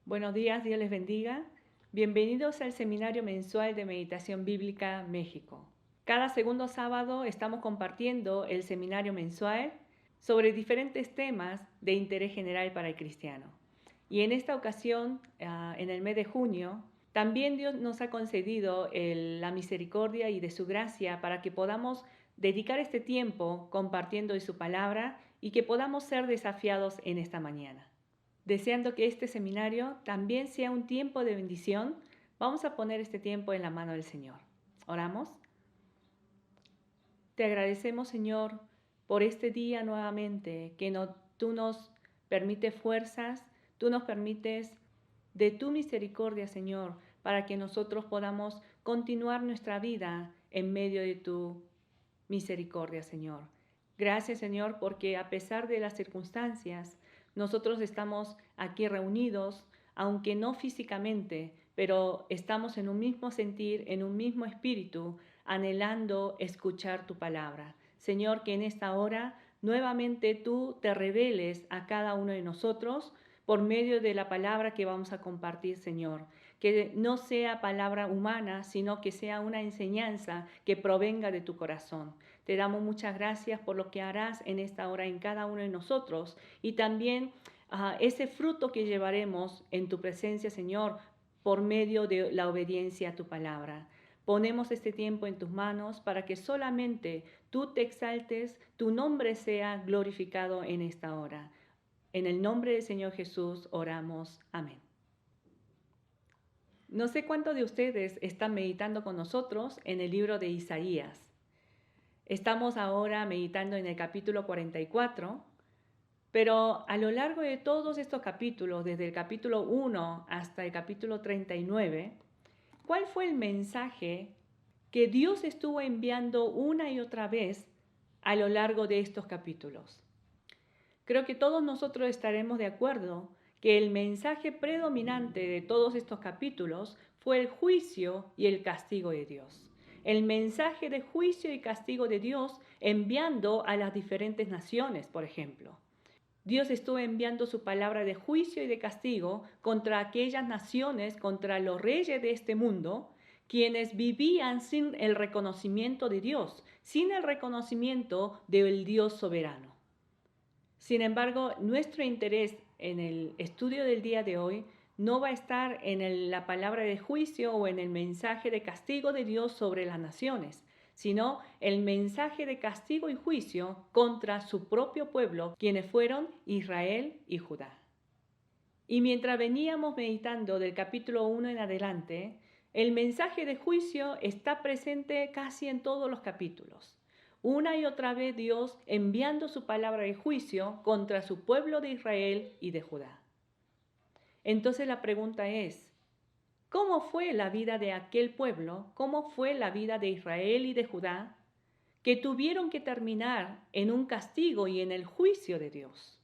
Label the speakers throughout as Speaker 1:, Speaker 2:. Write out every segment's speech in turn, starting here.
Speaker 1: Buenos días, Dios les bendiga. Bienvenidos al Seminario Mensual de Meditación Bíblica México. Cada segundo sábado estamos compartiendo el seminario mensual sobre diferentes temas de interés general para el cristiano. Y en esta ocasión, en el mes de junio, también Dios nos ha concedido la misericordia y de su gracia para que podamos dedicar este tiempo compartiendo de su palabra y que podamos ser desafiados en esta mañana. Deseando que este seminario también sea un tiempo de bendición, vamos a poner este tiempo en la mano del Señor. ¿Oramos? Te agradecemos, Señor, por este día nuevamente, que tú nos permites fuerzas, tú nos permites de tu misericordia, Señor, para que nosotros podamos continuar nuestra vida en medio de tu misericordia, Señor. Gracias, Señor, porque a pesar de las circunstancias, nosotros estamos aquí reunidos, aunque no físicamente, pero estamos en un mismo sentir, en un mismo espíritu, anhelando escuchar tu palabra. Señor, que en esta hora nuevamente tú te reveles a cada uno de nosotros por medio de la palabra que vamos a compartir, Señor. Que no sea palabra humana, sino que sea una enseñanza que provenga de tu corazón. Te damos muchas gracias por lo que harás en esta hora en cada uno de nosotros y también ese fruto que llevaremos en tu presencia, Señor, por medio de la obediencia a tu palabra. Ponemos este tiempo en tus manos para que solamente tú te exaltes, tu nombre sea glorificado en esta hora. En el nombre del Señor Jesús oramos. Amén. No sé cuántos de ustedes están meditando con nosotros en el libro de Isaías. Estamos ahora meditando en el capítulo 44, pero a lo largo de todos estos capítulos, desde el capítulo 1 hasta el capítulo 39, ¿cuál fue el mensaje que Dios estuvo enviando una y otra vez a lo largo de estos capítulos? Creo que todos nosotros estaremos de acuerdo que el mensaje predominante de todos estos capítulos fue el juicio y el castigo de Dios. El mensaje de juicio y castigo de Dios enviando a las diferentes naciones, por ejemplo. Dios estuvo enviando su palabra de juicio y de castigo contra aquellas naciones, contra los reyes de este mundo, quienes vivían sin el reconocimiento de Dios, sin el reconocimiento del Dios soberano. Sin embargo, nuestro interés en el estudio del día de hoy no va a estar en la palabra de juicio o en el mensaje de castigo de Dios sobre las naciones, sino el mensaje de castigo y juicio contra su propio pueblo, quienes fueron Israel y Judá. Y mientras veníamos meditando del capítulo 1 en adelante, el mensaje de juicio está presente casi en todos los capítulos. Una y otra vez Dios enviando su palabra de juicio contra su pueblo de Israel y de Judá. Entonces la pregunta es, ¿cómo fue la vida de aquel pueblo? ¿Cómo fue la vida de Israel y de Judá que tuvieron que terminar en un castigo y en el juicio de Dios?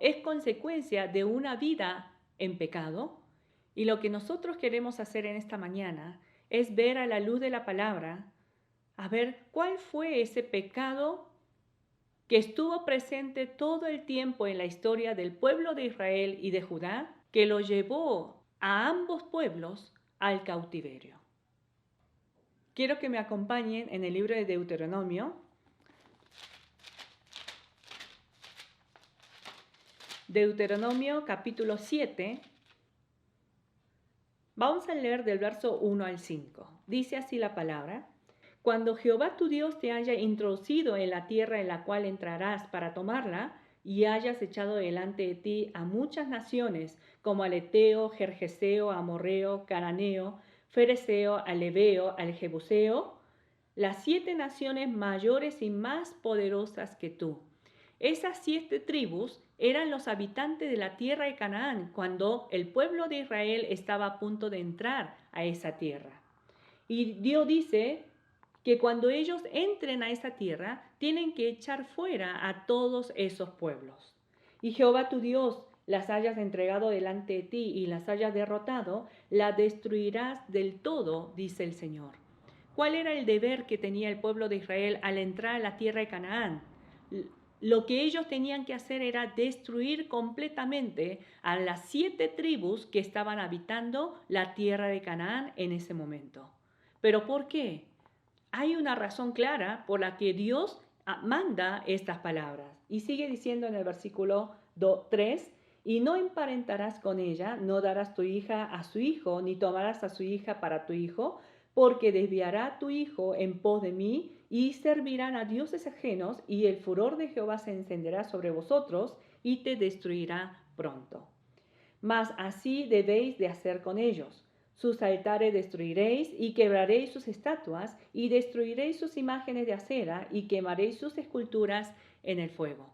Speaker 1: Es consecuencia de una vida en pecado, y lo que nosotros queremos hacer en esta mañana es ver a la luz de la palabra, a ver cuál fue ese pecado que estuvo presente todo el tiempo en la historia del pueblo de Israel y de Judá, que lo llevó a ambos pueblos al cautiverio. Quiero que me acompañen en el libro de Deuteronomio. Deuteronomio capítulo 7. Vamos a leer del verso 1 al 5. Dice así la palabra: Cuando Jehová tu Dios te haya introducido en la tierra en la cual entrarás para tomarla, y hayas echado delante de ti a muchas naciones, como al Eteo, Gergeseo, Amorreo, Cananeo, Fereseo, al Heveo, al Jebuseo, las 7 naciones mayores y más poderosas que tú. Esas 7 tribus eran los habitantes de la tierra de Canaán cuando el pueblo de Israel estaba a punto de entrar a esa tierra. Y Dios dice que cuando ellos entren a esa tierra, tienen que echar fuera a todos esos pueblos. Y Jehová tu Dios las hayas entregado delante de ti y las hayas derrotado, la destruirás del todo, dice el Señor. ¿Cuál era el deber que tenía el pueblo de Israel al entrar a la tierra de Canaán? Lo que ellos tenían que hacer era destruir completamente a las 7 tribus que estaban habitando la tierra de Canaán en ese momento. ¿Pero por qué? Hay una razón clara por la que Dios manda estas palabras. Y sigue diciendo en el versículo 3, y no emparentarás con ella, no darás tu hija a su hijo, ni tomarás a su hija para tu hijo, porque desviará tu hijo en pos de mí, y servirán a dioses ajenos, y el furor de Jehová se encenderá sobre vosotros, y te destruirá pronto. Mas así debéis de hacer con ellos. Sus altares destruiréis, y quebraréis sus estatuas, y destruiréis sus imágenes de acera, y quemaréis sus esculturas en el fuego.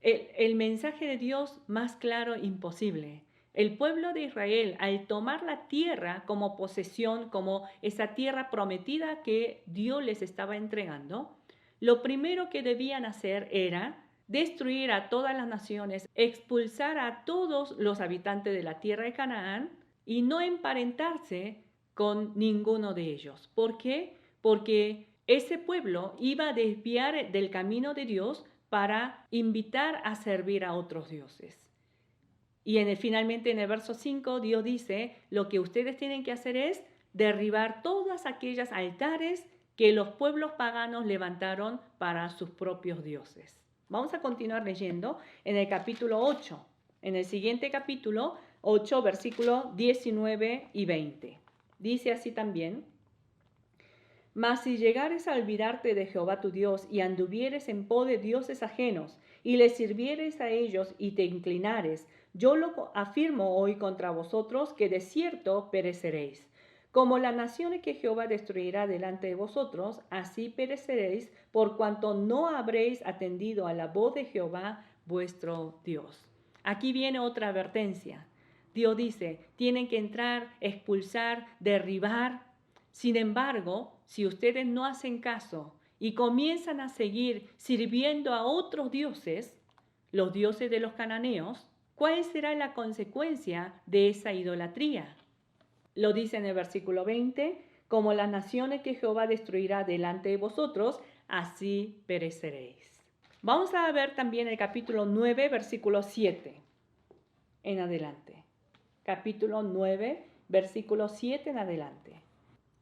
Speaker 1: El mensaje de Dios más claro imposible. El pueblo de Israel, al tomar la tierra como posesión, como esa tierra prometida que Dios les estaba entregando, lo primero que debían hacer era destruir a todas las naciones, expulsar a todos los habitantes de la tierra de Canaán y no emparentarse con ninguno de ellos. ¿Por qué? Porque ese pueblo iba a desviar del camino de Dios para invitar a servir a otros dioses. Y finalmente en el verso 5 Dios dice, lo que ustedes tienen que hacer es derribar todas aquellas altares que los pueblos paganos levantaron para sus propios dioses. Vamos a continuar leyendo en el capítulo 8, en el siguiente capítulo 8, versículos 19 y 20. Dice así también, mas si llegares a olvidarte de Jehová tu Dios y anduvieres en pos de dioses ajenos y les sirvieres a ellos y te inclinares, yo lo afirmo hoy contra vosotros que de cierto pereceréis. Como la nación que Jehová destruirá delante de vosotros, así pereceréis por cuanto no habréis atendido a la voz de Jehová vuestro Dios. Aquí viene otra advertencia. Dios dice, tienen que entrar, expulsar, derribar. Sin embargo, si ustedes no hacen caso y comienzan a seguir sirviendo a otros dioses, los dioses de los cananeos, ¿cuál será la consecuencia de esa idolatría? Lo dice en el versículo 20, como las naciones que Jehová destruirá delante de vosotros, así pereceréis. Vamos a ver también el capítulo 9, versículo 7 en adelante. Capítulo 9, versículo 7 en adelante.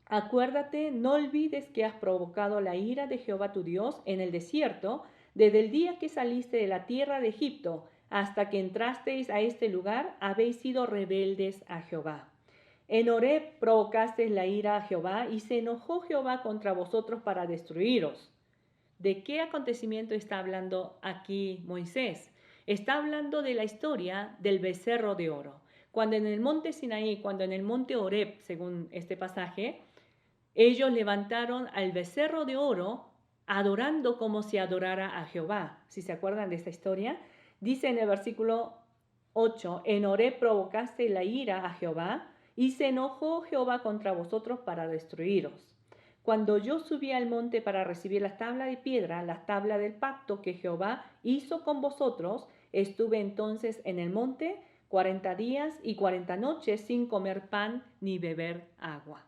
Speaker 1: Acuérdate, no olvides que has provocado la ira de Jehová tu Dios en el desierto, desde el día que saliste de la tierra de Egipto hasta que entrasteis a este lugar, habéis sido rebeldes a Jehová. En Horeb provocasteis la ira a Jehová y se enojó Jehová contra vosotros para destruiros. ¿De qué acontecimiento está hablando aquí Moisés? Está hablando de la historia del becerro de oro. Cuando en el monte Sinaí, cuando en el monte Horeb, según este pasaje, ellos levantaron al becerro de oro adorando como si adorara a Jehová. Si se acuerdan de esta historia, dice en el versículo 8, en Horeb provocaste la ira a Jehová y se enojó Jehová contra vosotros para destruiros. Cuando yo subí al monte para recibir las tablas de piedra, las tablas del pacto que Jehová hizo con vosotros, estuve entonces en el monte 40 días y 40 noches sin comer pan ni beber agua.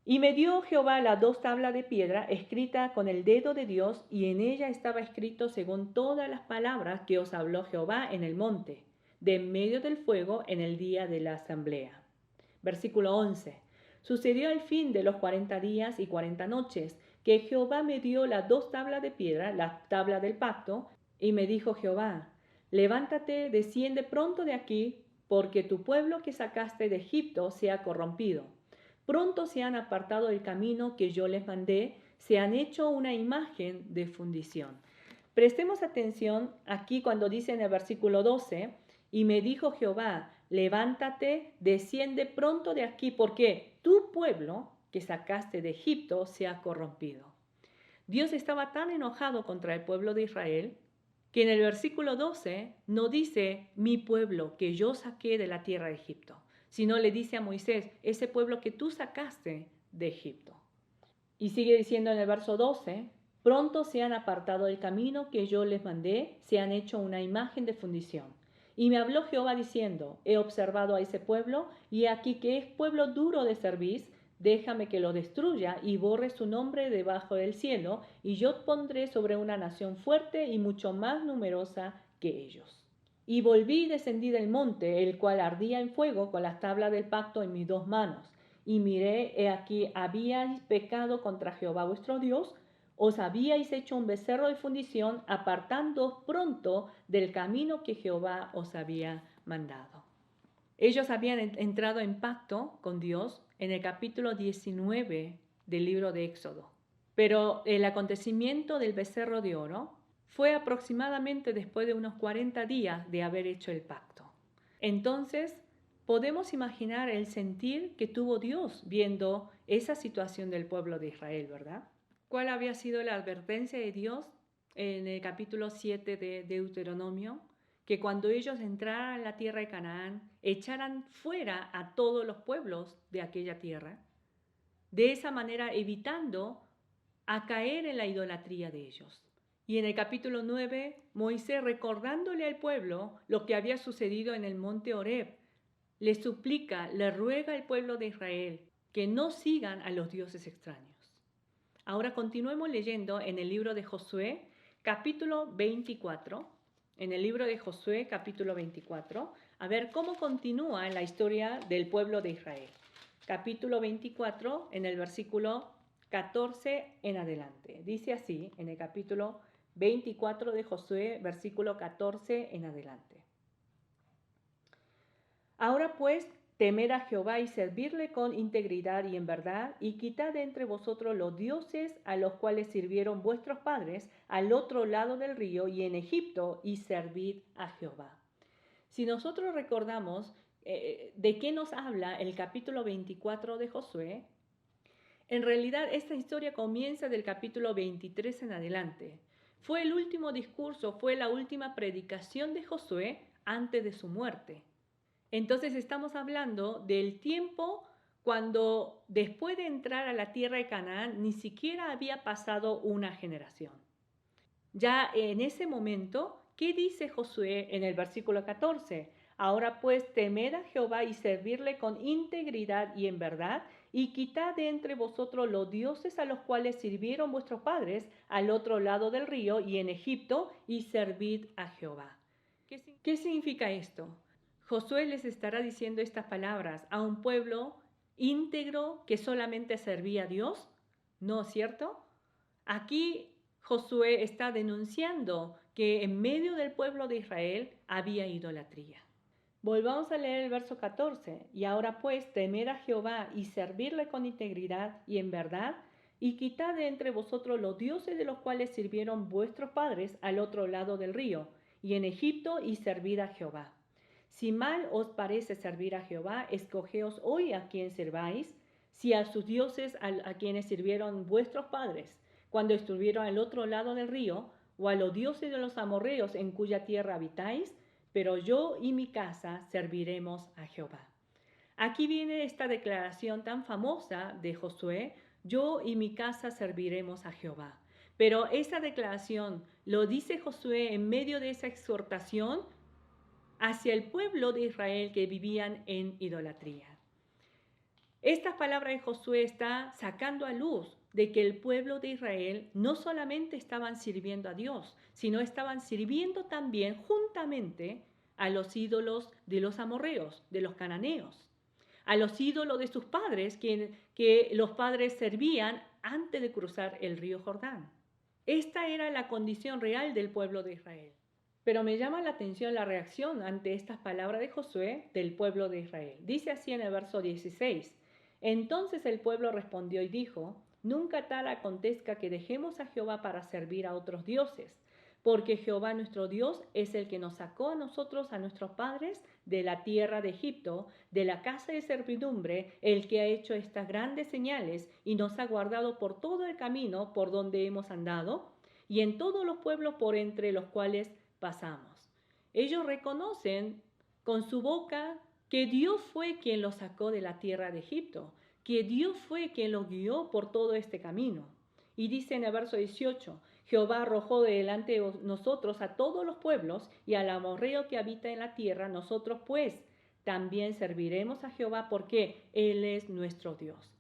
Speaker 1: Y me dio Jehová las 2 tablas de piedra escritas con el dedo de Dios, y en ella estaba escrito según todas las palabras que os habló Jehová en el monte, de en medio del fuego en el día de la asamblea. Versículo 11. Sucedió al fin de los 40 días y 40 noches, que Jehová me dio las 2 tablas de piedra, la tabla del pacto, y me dijo Jehová, levántate, desciende pronto de aquí, porque tu pueblo que sacaste de Egipto se ha corrompido. Pronto se han apartado del camino que yo les mandé, se han hecho una imagen de fundición. Prestemos atención aquí cuando dice en el versículo 12, y me dijo Jehová, levántate, desciende pronto de aquí, porque tu pueblo que sacaste de Egipto se ha corrompido. Dios estaba tan enojado contra el pueblo de Israel que en el versículo 12 no dice mi pueblo que yo saqué de la tierra de Egipto, sino le dice a Moisés, ese pueblo que tú sacaste de Egipto. Y sigue diciendo en el verso 12, pronto se han apartado del camino que yo les mandé, se han hecho una imagen de fundición. Y me habló Jehová diciendo, he observado a ese pueblo, y aquí que es pueblo duro de cerviz, déjame que lo destruya y borre su nombre debajo del cielo, y yo pondré sobre una nación fuerte y mucho más numerosa que ellos. Y volví y descendí del monte, el cual ardía en fuego, con las tablas del pacto en mis dos manos. Y miré, he aquí, habíais pecado contra Jehová vuestro Dios, os habíais hecho un becerro de fundición, apartándoos pronto del camino que Jehová os había mandado. Ellos habían entrado en pacto con Dios en el capítulo 19 del libro de Éxodo. Pero el acontecimiento del becerro de oro fue aproximadamente después de unos 40 días de haber hecho el pacto. Entonces, podemos imaginar el sentir que tuvo Dios viendo esa situación del pueblo de Israel, ¿verdad? ¿Cuál había sido la advertencia de Dios en el capítulo 7 de Deuteronomio? Que cuando ellos entraran a la tierra de Canaán, echaran fuera a todos los pueblos de aquella tierra, de esa manera evitando a caer en la idolatría de ellos. Y en el capítulo 9, Moisés, recordándole al pueblo lo que había sucedido en el monte Horeb, le suplica, le ruega al pueblo de Israel que no sigan a los dioses extraños. Ahora continuemos leyendo en el libro de Josué, capítulo 24, en el libro de Josué, capítulo 24, a ver cómo continúa la historia del pueblo de Israel. Capítulo 24, en el versículo 14 en adelante. Dice así, en el capítulo 24 de Josué, versículo 14 en adelante. Ahora pues, temed a Jehová y servirle con integridad y en verdad, y quitad de entre vosotros los dioses a los cuales sirvieron vuestros padres al otro lado del río y en Egipto, y servid a Jehová. Si nosotros recordamos de qué nos habla el capítulo 24 de Josué, en realidad esta historia comienza del capítulo 23 en adelante. Fue el último discurso, fue la última predicación de Josué antes de su muerte. Entonces estamos hablando del tiempo cuando después de entrar a la tierra de Canaán ni siquiera había pasado una generación. Ya en ese momento, ¿qué dice Josué en el versículo 14? Ahora pues temed a Jehová y servirle con integridad y en verdad, y quitad de entre vosotros los dioses a los cuales sirvieron vuestros padres al otro lado del río y en Egipto, y servid a Jehová. ¿Qué significa esto? Josué les estará diciendo estas palabras a un pueblo íntegro que solamente servía a Dios, ¿no es cierto? Aquí Josué está denunciando que en medio del pueblo de Israel había idolatría. Volvamos a leer el verso 14. Y ahora pues, temed a Jehová y servirle con integridad y en verdad, y quitad de entre vosotros los dioses de los cuales sirvieron vuestros padres al otro lado del río, y en Egipto, y servid a Jehová. Si mal os parece servir a Jehová, escogeos hoy a quien serváis, si a sus dioses a quienes sirvieron vuestros padres, cuando estuvieron al otro lado del río, o a los dioses de los amorreos en cuya tierra habitáis, pero yo y mi casa serviremos a Jehová. Aquí viene esta declaración tan famosa de Josué, yo y mi casa serviremos a Jehová. Pero esa declaración lo dice Josué en medio de esa exhortación hacia el pueblo de Israel que vivían en idolatría. Estas palabras de Josué está sacando a luz de que el pueblo de Israel no solamente estaban sirviendo a Dios, sino estaban sirviendo también juntamente a los ídolos de los amorreos, de los cananeos, a los ídolos de sus padres, que los padres servían antes de cruzar el río Jordán. Esta era la condición real del pueblo de Israel. Pero me llama la atención la reacción ante estas palabras de Josué del pueblo de Israel. Dice así en el verso 16, entonces el pueblo respondió y dijo, nunca tal acontezca que dejemos a Jehová para servir a otros dioses, porque Jehová nuestro Dios es el que nos sacó a nosotros, a nuestros padres, de la tierra de Egipto, de la casa de servidumbre, el que ha hecho estas grandes señales y nos ha guardado por todo el camino por donde hemos andado y en todos los pueblos por entre los cuales pasamos. Ellos reconocen con su boca que Dios fue quien los sacó de la tierra de Egipto, que Dios fue quien los guió por todo este camino. Y dice en el verso 18, Jehová arrojó de delante de nosotros a todos los pueblos y al amorreo que habita en la tierra, nosotros pues también serviremos a Jehová porque Él es nuestro Dios.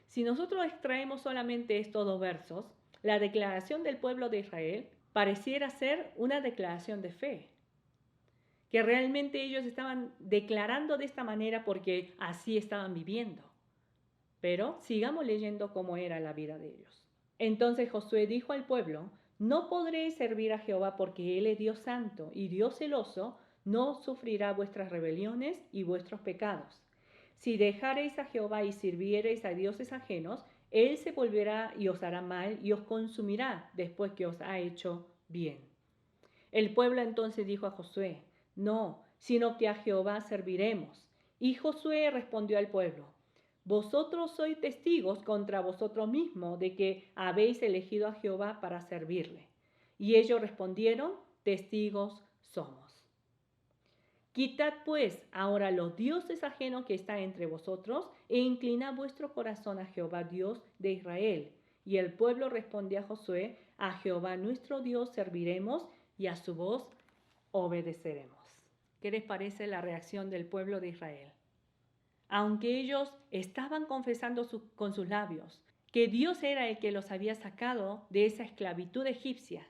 Speaker 1: Si nosotros extraemos solamente estos dos versos, la declaración del pueblo de Israel pareciera ser una declaración de fe, que realmente ellos estaban declarando de esta manera porque así estaban viviendo. Pero sigamos leyendo cómo era la vida de ellos. Entonces Josué dijo al pueblo: no podréis servir a Jehová porque Él es Dios santo y Dios celoso, no sufrirá vuestras rebeliones y vuestros pecados. Si dejareis a Jehová y sirviereis a dioses ajenos, Él se volverá y os hará mal y os consumirá después que os ha hecho bien. El pueblo entonces dijo a Josué: no, sino que a Jehová serviremos. Y Josué respondió al pueblo: vosotros sois testigos contra vosotros mismos de que habéis elegido a Jehová para servirle. Y ellos respondieron: testigos somos. Quitad pues ahora los dioses ajenos que están entre vosotros e inclinad vuestro corazón a Jehová Dios de Israel. Y el pueblo respondió a Josué: a Jehová nuestro Dios serviremos y a su voz obedeceremos. ¿Qué les parece la reacción del pueblo de Israel? Aunque ellos estaban confesando con sus labios que Dios era el que los había sacado de esa esclavitud egipcia,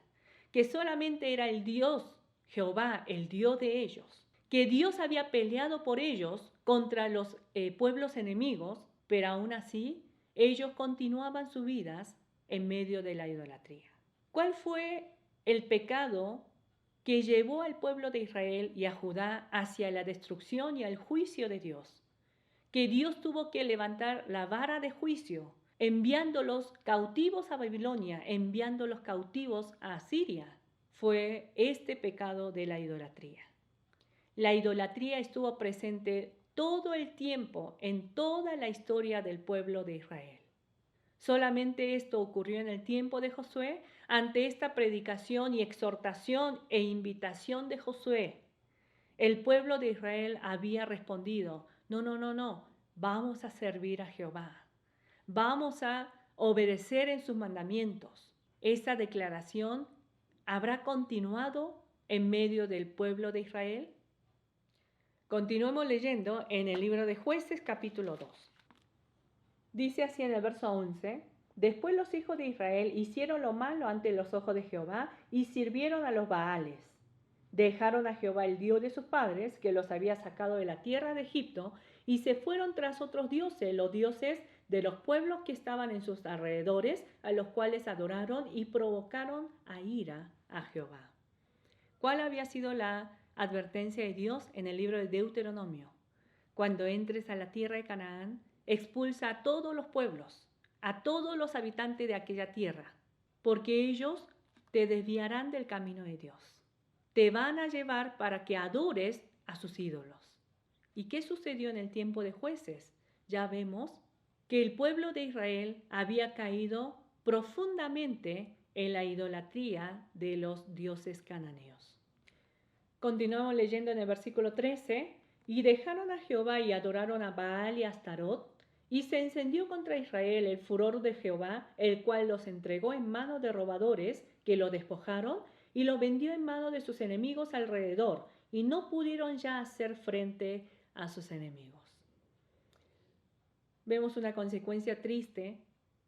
Speaker 1: que solamente era el Dios, Jehová, el Dios de ellos, que Dios había peleado por ellos contra los pueblos enemigos, pero aún así ellos continuaban sus vidas en medio de la idolatría. ¿Cuál fue el pecado que llevó al pueblo de Israel y a Judá hacia la destrucción y al juicio de Dios? Que Dios tuvo que levantar la vara de juicio, enviándolos cautivos a Babilonia, enviándolos cautivos a Asiria. Fue este pecado de la idolatría. La idolatría estuvo presente todo el tiempo en toda la historia del pueblo de Israel. Solamente esto ocurrió en el tiempo de Josué. Ante esta predicación y exhortación e invitación de Josué, el pueblo de Israel había respondido: no, vamos a servir a Jehová. Vamos a obedecer en sus mandamientos. Esa declaración habrá continuado en medio del pueblo de Israel. Continuemos leyendo en el libro de Jueces, capítulo 2. Dice así en el verso 11: después los hijos de Israel hicieron lo malo ante los ojos de Jehová y sirvieron a los Baales. Dejaron a Jehová el Dios de sus padres, que los había sacado de la tierra de Egipto, y se fueron tras otros dioses, los dioses de los pueblos que estaban en sus alrededores, a los cuales adoraron y provocaron a ira a Jehová. ¿Cuál había sido la advertencia de Dios en el libro de Deuteronomio? Cuando entres a la tierra de Canaán, expulsa a todos los pueblos, a todos los habitantes de aquella tierra, porque ellos te desviarán del camino de Dios. Te van a llevar para que adores a sus ídolos. ¿Y qué sucedió en el tiempo de Jueces? Ya vemos que el pueblo de Israel había caído profundamente en la idolatría de los dioses cananeos. Continuamos leyendo en el versículo 13: y dejaron a Jehová y adoraron a Baal y a Astarot, y se encendió contra Israel el furor de Jehová, el cual los entregó en manos de robadores que lo despojaron y lo vendió en manos de sus enemigos alrededor, y no pudieron ya hacer frente a sus enemigos. Vemos una consecuencia triste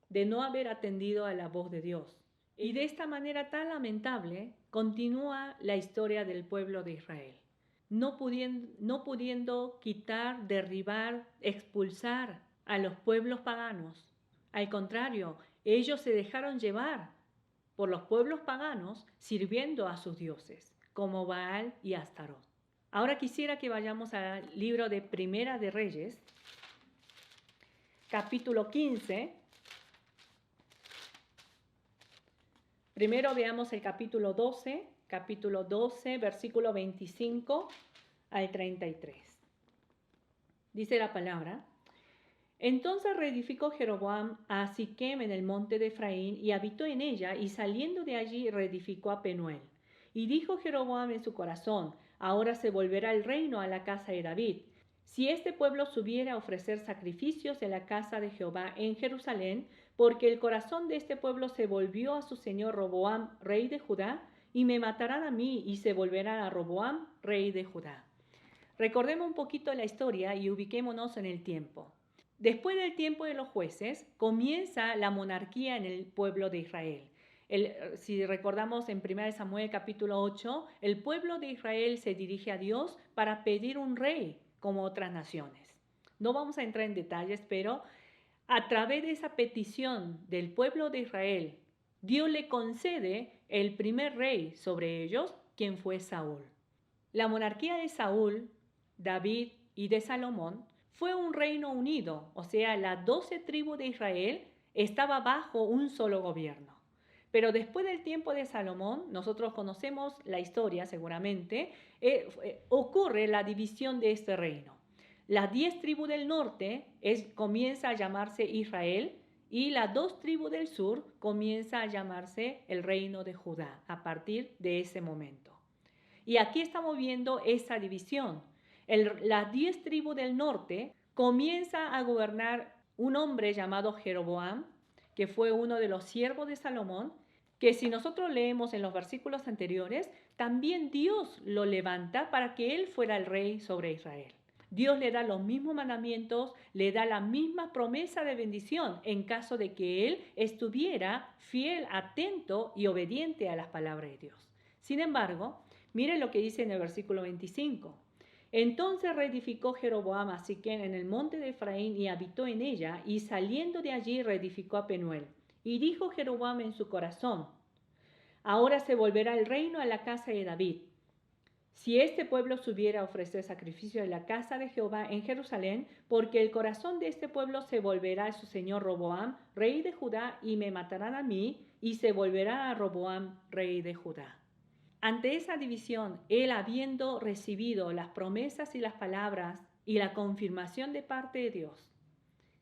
Speaker 1: de no haber atendido a la voz de Dios. Y de esta manera tan lamentable continúa la historia del pueblo de Israel, no pudiendo quitar, derribar, expulsar a los pueblos paganos. Al contrario, ellos se dejaron llevar por los pueblos paganos sirviendo a sus dioses, como Baal y Astarot. Ahora quisiera que vayamos al libro de Primera de Reyes, capítulo 15. Primero veamos el capítulo 12, versículo 25 al 33. Dice la palabra: entonces reedificó Jeroboam a Siquem en el monte de Efraín y habitó en ella, y saliendo de allí reedificó a Penuel. Y dijo Jeroboam en su corazón: ahora se volverá el reino a la casa de David. Si este pueblo subiera a ofrecer sacrificios en la casa de Jehová en Jerusalén, porque el corazón de este pueblo se volvió a su señor Roboam, rey de Judá, y me matarán a mí y se volverán a Roboam, rey de Judá. Recordemos un poquito la historia y ubiquémonos en el tiempo. Después del tiempo de los jueces, comienza la monarquía en el pueblo de Israel. Si recordamos en 1 Samuel capítulo 8, el pueblo de Israel se dirige a Dios para pedir un rey como otras naciones. No vamos a entrar en detalles, pero a través de esa petición del pueblo de Israel, Dios le concede el primer rey sobre ellos, quien fue Saúl. La monarquía de Saúl, David y de Salomón fue un reino unido, o sea, las 12 tribus de Israel estaba bajo un solo gobierno. Pero después del tiempo de Salomón, nosotros conocemos la historia seguramente, ocurre la división de este reino. Las 10 tribus del norte comienza a llamarse Israel y las 2 tribus del sur comienza a llamarse el reino de Judá a partir de ese momento. Y aquí estamos viendo esa división. Las 10 tribus del norte comienza a gobernar un hombre llamado Jeroboam, que fue uno de los siervos de Salomón, que si nosotros leemos en los versículos anteriores, también Dios lo levanta para que él fuera el rey sobre Israel. Dios le da los mismos mandamientos, le da la misma promesa de bendición en caso de que él estuviera fiel, atento y obediente a las palabras de Dios. Sin embargo, miren lo que dice en el versículo 25. Entonces reedificó Jeroboam a Siquem en el monte de Efraín y habitó en ella, y saliendo de allí reedificó a Penuel. Y dijo Jeroboam en su corazón: ahora se volverá el reino a la casa de David. Si este pueblo subiera a ofrecer sacrificio en la casa de Jehová en Jerusalén, porque el corazón de este pueblo se volverá a su señor Roboam, rey de Judá, y me matarán a mí, y se volverá a Roboam, rey de Judá. Ante esa división, él, habiendo recibido las promesas y las palabras y la confirmación de parte de Dios,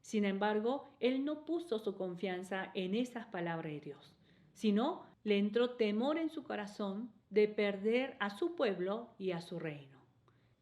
Speaker 1: sin embargo, él no puso su confianza en esas palabras de Dios, sino le entró temor en su corazón de perder a su pueblo y a su reino.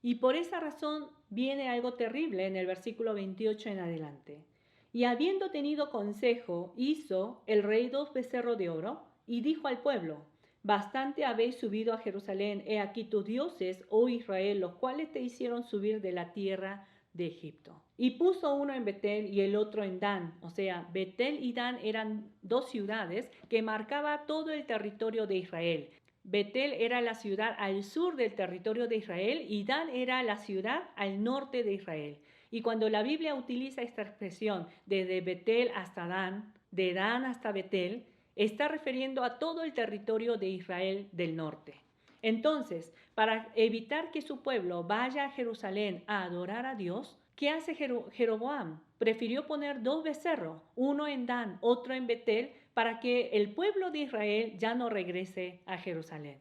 Speaker 1: Y por esa razón viene algo terrible en el versículo 28 en adelante. Y habiendo tenido consejo, hizo el rey 2 becerros de oro y dijo al pueblo: bastante habéis subido a Jerusalén, he aquí tus dioses, oh Israel, los cuales te hicieron subir de la tierra de Egipto. Y puso uno en Betel y el otro en Dan. O sea, Betel y Dan eran 2 ciudades que marcaban todo el territorio de Israel. Betel era la ciudad al sur del territorio de Israel y Dan era la ciudad al norte de Israel. Y cuando la Biblia utiliza esta expresión desde Betel hasta Dan, de Dan hasta Betel, está refiriendo a todo el territorio de Israel del norte. Entonces, para evitar que su pueblo vaya a Jerusalén a adorar a Dios, ¿qué hace Jeroboam? Prefirió poner 2 becerros, uno en Dan, otro en Betel, para que el pueblo de Israel ya no regrese a Jerusalén.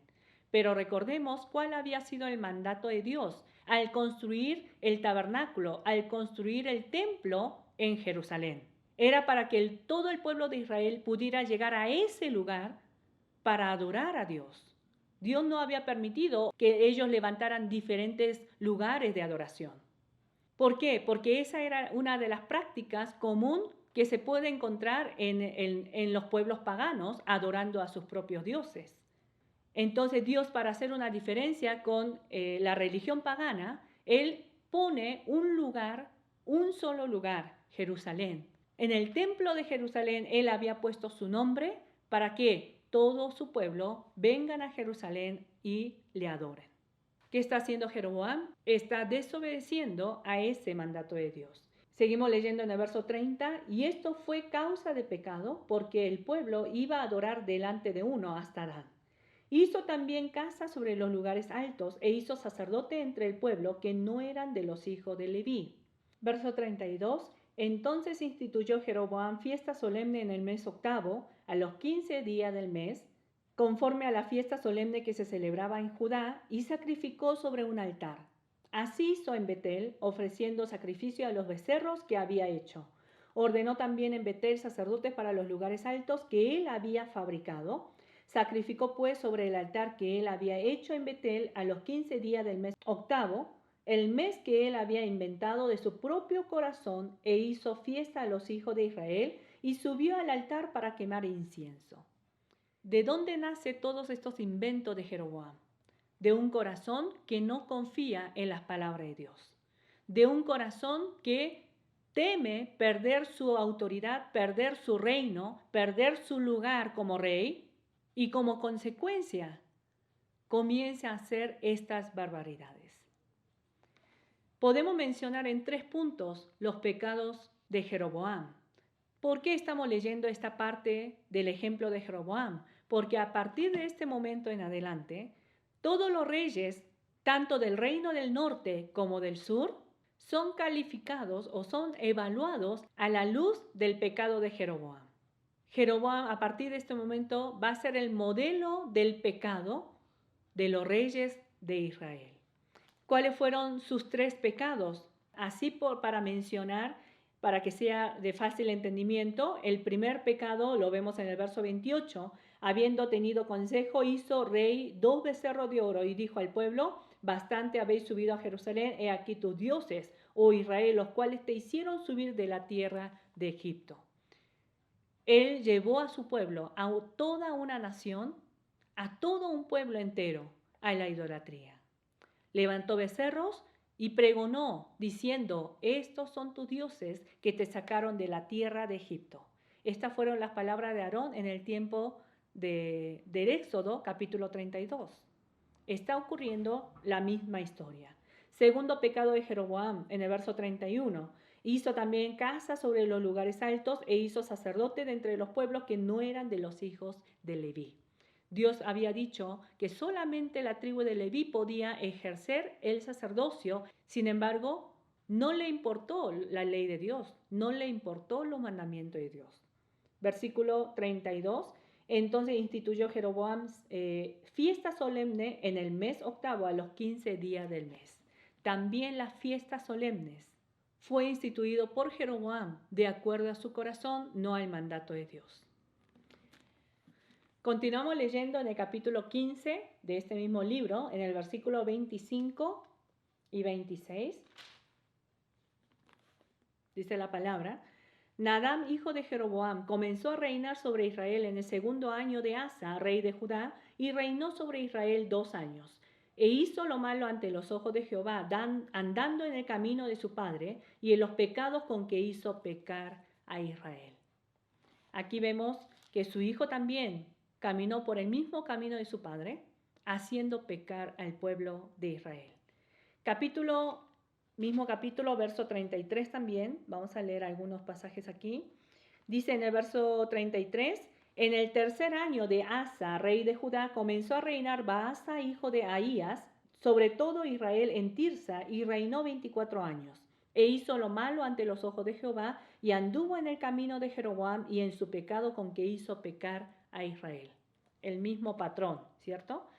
Speaker 1: Pero recordemos cuál había sido el mandato de Dios al construir el tabernáculo, al construir el templo en Jerusalén. Era para que todo el pueblo de Israel pudiera llegar a ese lugar para adorar a Dios. Dios no había permitido que ellos levantaran diferentes lugares de adoración. ¿Por qué? Porque esa era una de las prácticas común que se puede encontrar en los pueblos paganos, adorando a sus propios dioses. Entonces Dios, para hacer una diferencia con la religión pagana, Él pone un lugar, un solo lugar, Jerusalén. En el templo de Jerusalén Él había puesto su nombre para que todo su pueblo vengan a Jerusalén y le adoren. ¿Qué está haciendo Jeroboam? Está desobedeciendo a ese mandato de Dios. Seguimos leyendo en el verso 30, y esto fue causa de pecado porque el pueblo iba a adorar delante de uno hasta Dan. Hizo también casa sobre los lugares altos e hizo sacerdote entre el pueblo que no eran de los hijos de Leví. Verso 32, entonces instituyó Jeroboam fiesta solemne en el mes octavo, a los 15 días del mes, conforme a la fiesta solemne que se celebraba en Judá, y sacrificó sobre un altar. Así hizo en Betel, ofreciendo sacrificio a los becerros que había hecho. Ordenó también en Betel sacerdotes para los lugares altos que él había fabricado. Sacrificó pues sobre el altar que él había hecho en Betel a los 15 días del mes octavo, el mes que él había inventado de su propio corazón, e hizo fiesta a los hijos de Israel, y subió al altar para quemar incienso. ¿De dónde nacen todos estos inventos de Jeroboam? De un corazón que no confía en las palabras de Dios. De un corazón que teme perder su autoridad, perder su reino, perder su lugar como rey y como consecuencia comienza a hacer estas barbaridades. Podemos mencionar en 3 puntos los pecados de Jeroboam. ¿Por qué estamos leyendo esta parte del ejemplo de Jeroboam? Porque a partir de este momento en adelante, todos los reyes, tanto del reino del norte como del sur, son calificados o son evaluados a la luz del pecado de Jeroboam. Jeroboam a partir de este momento va a ser el modelo del pecado de los reyes de Israel. ¿Cuáles fueron sus 3 pecados? Así para mencionar, para que sea de fácil entendimiento, el primer pecado lo vemos en el verso 28. Habiendo tenido consejo, hizo rey 2 becerros de oro y dijo al pueblo: bastante habéis subido a Jerusalén, he aquí tus dioses, oh Israel, los cuales te hicieron subir de la tierra de Egipto. Él llevó a su pueblo, a toda una nación, a todo un pueblo entero, a la idolatría. Levantó becerros y pregonó, diciendo: estos son tus dioses que te sacaron de la tierra de Egipto. Estas fueron las palabras de Aarón en el tiempo del Éxodo, capítulo 32. Está ocurriendo la misma historia. Segundo pecado de Jeroboam, en el verso 31. Hizo también casa sobre los lugares altos e hizo sacerdote de entre los pueblos que no eran de los hijos de Leví. Dios había dicho que solamente la tribu de Leví podía ejercer el sacerdocio. Sin embargo, no le importó la ley de Dios, no le importó los mandamientos de Dios. Versículo 32. Entonces instituyó Jeroboam fiesta solemne en el mes octavo, a los 15 días del mes. También las fiestas solemnes fue instituido por Jeroboam de acuerdo a su corazón, no al mandato de Dios. Continuamos leyendo en el capítulo 15 de este mismo libro, en el versículo 25 y 26. Dice la palabra: Nadab, hijo de Jeroboam, comenzó a reinar sobre Israel en el 2.º año de Asa, rey de Judá, y reinó sobre Israel 2 años. E hizo lo malo ante los ojos de Jehová, andando en el camino de su padre y en los pecados con que hizo pecar a Israel. Aquí vemos que su hijo también caminó por el mismo camino de su padre, haciendo pecar al pueblo de Israel. Mismo capítulo, verso 33 también. Vamos a leer algunos pasajes aquí. Dice en el verso 33: en el 3.er año de Asa, rey de Judá, comenzó a reinar Baasa, hijo de Ahías, sobre todo Israel en Tirsa, y reinó 24 años. E hizo lo malo ante los ojos de Jehová, y anduvo en el camino de Jeroboam y en su pecado con que hizo pecar a Israel. El mismo patrón, ¿cierto?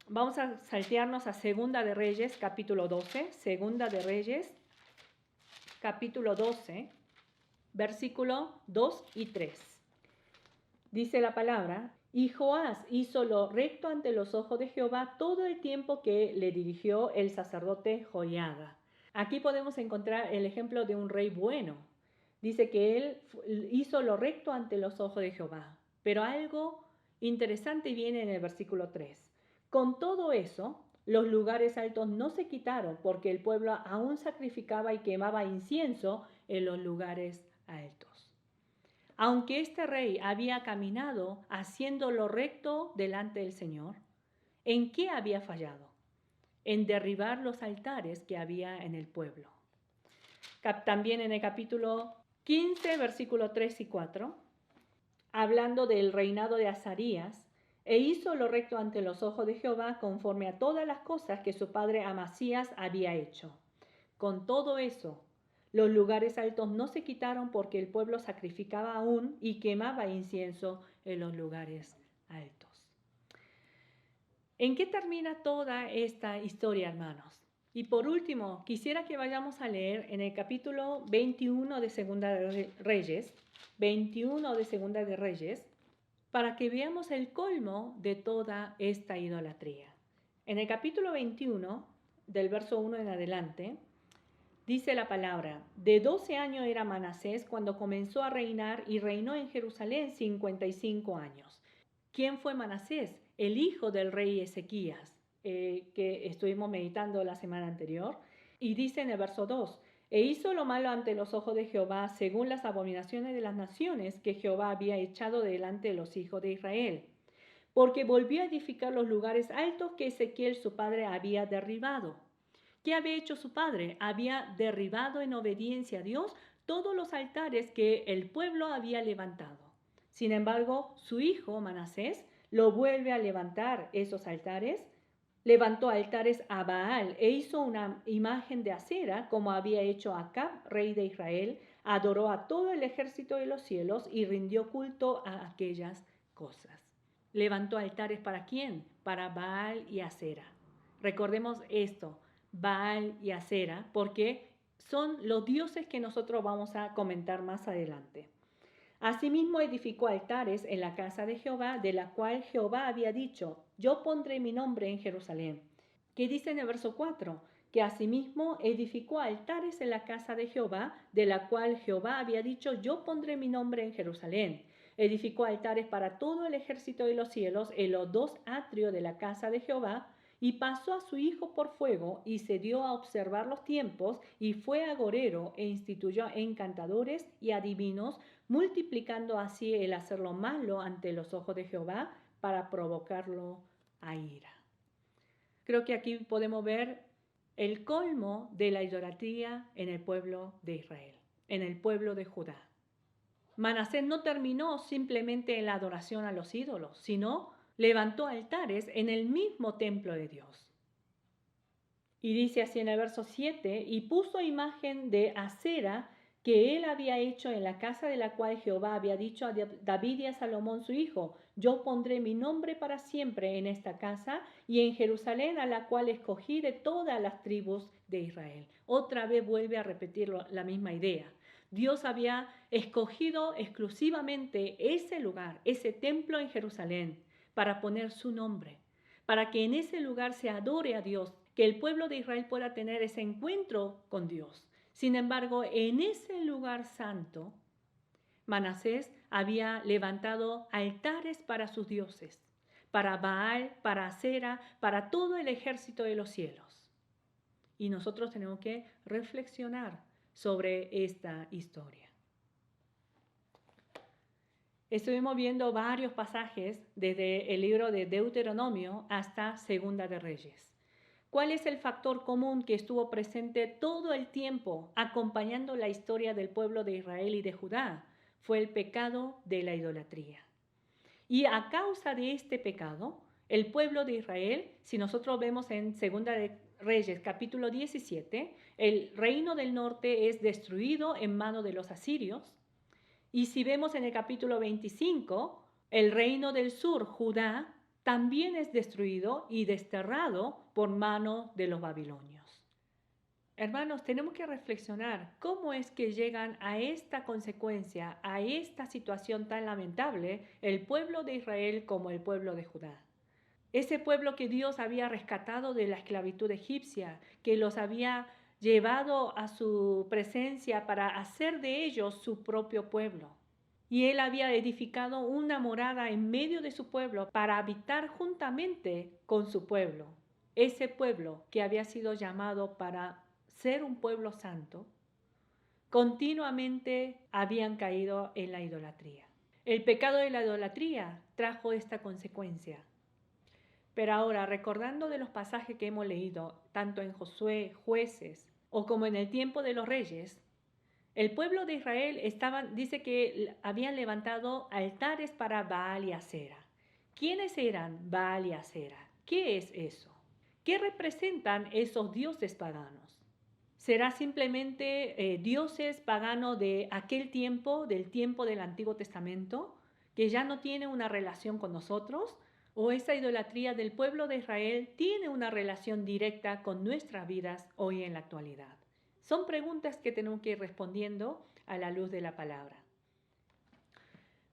Speaker 1: Vamos a saltearnos a Segunda de Reyes, capítulo 12. Segunda de Reyes, capítulo 12, versículo 2 y 3. Dice la palabra: y Joás hizo lo recto ante los ojos de Jehová todo el tiempo que le dirigió el sacerdote Joiada. Aquí podemos encontrar el ejemplo de un rey bueno. Dice que él hizo lo recto ante los ojos de Jehová. Pero algo interesante viene en el versículo 3. Con todo eso, los lugares altos no se quitaron, porque el pueblo aún sacrificaba y quemaba incienso en los lugares altos. Aunque este rey había caminado haciendo lo recto delante del Señor, ¿en qué había fallado? En derribar los altares que había en el pueblo. También en el capítulo 15, versículo 3 y 4, hablando del reinado de Azarías: e hizo lo recto ante los ojos de Jehová conforme a todas las cosas que su padre Amasías había hecho. Con todo eso, los lugares altos no se quitaron, porque el pueblo sacrificaba aún y quemaba incienso en los lugares altos. ¿En qué termina toda esta historia, hermanos? Y por último, quisiera que vayamos a leer en el capítulo 21 de Segunda de Reyes, 21 de Segunda de Reyes, para que veamos el colmo de toda esta idolatría. En el capítulo 21, del verso 1 en adelante, dice la palabra: de 12 años era Manasés cuando comenzó a reinar, y reinó en Jerusalén 55 años. ¿Quién fue Manasés? El hijo del rey Ezequías, que estuvimos meditando la semana anterior. Y dice en el verso 2: E hizo lo malo ante los ojos de Jehová, según las abominaciones de las naciones que Jehová había echado delante de los hijos de Israel, porque volvió a edificar los lugares altos que Ezequiel su padre había derribado. ¿Qué había hecho su padre? Había derribado en obediencia a Dios todos los altares que el pueblo había levantado. Sin embargo, su hijo Manasés lo vuelve a levantar esos altares. Levantó altares a Baal e hizo una imagen de acera, como había hecho Acab, rey de Israel. Adoró a todo el ejército de los cielos y rindió culto a aquellas cosas. ¿Levantó altares para quién? Para Baal y Acera. Recordemos esto, Baal y Acera, porque son los dioses que nosotros vamos a comentar más adelante. Asimismo edificó altares en la casa de Jehová, de la cual Jehová había dicho, yo pondré mi nombre en Jerusalén. ¿Qué dice en el verso 4? Que asimismo edificó altares en la casa de Jehová, de la cual Jehová había dicho, yo pondré mi nombre en Jerusalén. Edificó altares para todo el ejército de los cielos en los dos atrios de la casa de Jehová, y pasó a su hijo por fuego, y se dio a observar los tiempos, y fue agorero, e instituyó encantadores y adivinos, multiplicando así el hacer lo malo ante los ojos de Jehová para provocarlo a ira. Creo que aquí podemos ver el colmo de la idolatría en el pueblo de Israel, en el pueblo de Judá. Manasés no terminó simplemente en la adoración a los ídolos, sino levantó altares en el mismo templo de Dios. Y dice así en el verso 7, y puso imagen de acera que él había hecho en la casa de la cual Jehová había dicho a David y a Salomón su hijo, yo pondré mi nombre para siempre en esta casa y en Jerusalén, a la cual escogí de todas las tribus de Israel. Otra vez vuelve a repetir la misma idea. Dios había escogido exclusivamente ese lugar, ese templo en Jerusalén, para poner su nombre, para que en ese lugar se adore a Dios, que el pueblo de Israel pueda tener ese encuentro con Dios. Sin embargo, en ese lugar santo, Manasés había levantado altares para sus dioses, para Baal, para Acera, para todo el ejército de los cielos. Y nosotros tenemos que reflexionar sobre esta historia. Estuvimos viendo varios pasajes desde el libro de Deuteronomio hasta Segunda de Reyes. ¿Cuál es el factor común que estuvo presente todo el tiempo acompañando la historia del pueblo de Israel y de Judá? Fue el pecado de la idolatría. Y a causa de este pecado, el pueblo de Israel, si nosotros vemos en Segunda de Reyes capítulo 17, el reino del norte es destruido en manos de los asirios. Y si vemos en el capítulo 25, el reino del sur, Judá, también es destruido y desterrado por mano de los babilonios. Hermanos, tenemos que reflexionar cómo es que llegan a esta consecuencia, a esta situación tan lamentable, el pueblo de Israel como el pueblo de Judá. Ese pueblo que Dios había rescatado de la esclavitud egipcia, que los había llevado a su presencia para hacer de ellos su propio pueblo. Y él había edificado una morada en medio de su pueblo para habitar juntamente con su pueblo. Ese pueblo que había sido llamado para ser un pueblo santo, continuamente habían caído en la idolatría. El pecado de la idolatría trajo esta consecuencia. Pero ahora, recordando de los pasajes que hemos leído, tanto en Josué, Jueces, o como en el tiempo de los reyes, el pueblo de Israel dice que habían levantado altares para Baal y Acera. ¿Quiénes eran Baal y Acera? ¿Qué es eso? ¿Qué representan esos dioses paganos? ¿Será simplemente dioses paganos de aquel tiempo, del tiempo del Antiguo Testamento, que ya no tienen una relación con nosotros? ¿O esa idolatría del pueblo de Israel tiene una relación directa con nuestras vidas hoy en la actualidad? Son preguntas que tenemos que ir respondiendo a la luz de la palabra.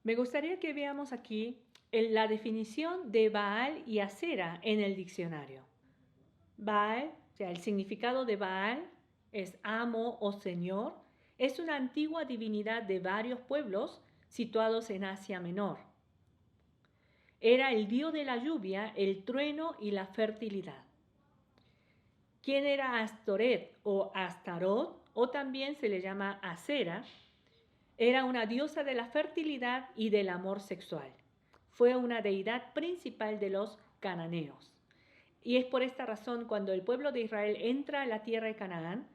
Speaker 1: Me gustaría que veamos aquí la definición de Baal y Acera en el diccionario. Baal, o sea, el significado de Baal es amo o señor, es una antigua divinidad de varios pueblos situados en Asia Menor. Era el dios de la lluvia, el trueno y la fertilidad. ¿Quién era Astoret o Astarot o también se le llama Acera, era una diosa de la fertilidad y del amor sexual. Fue una deidad principal de los cananeos. Y es por esta razón cuando el pueblo de Israel entra a la tierra de Canaán,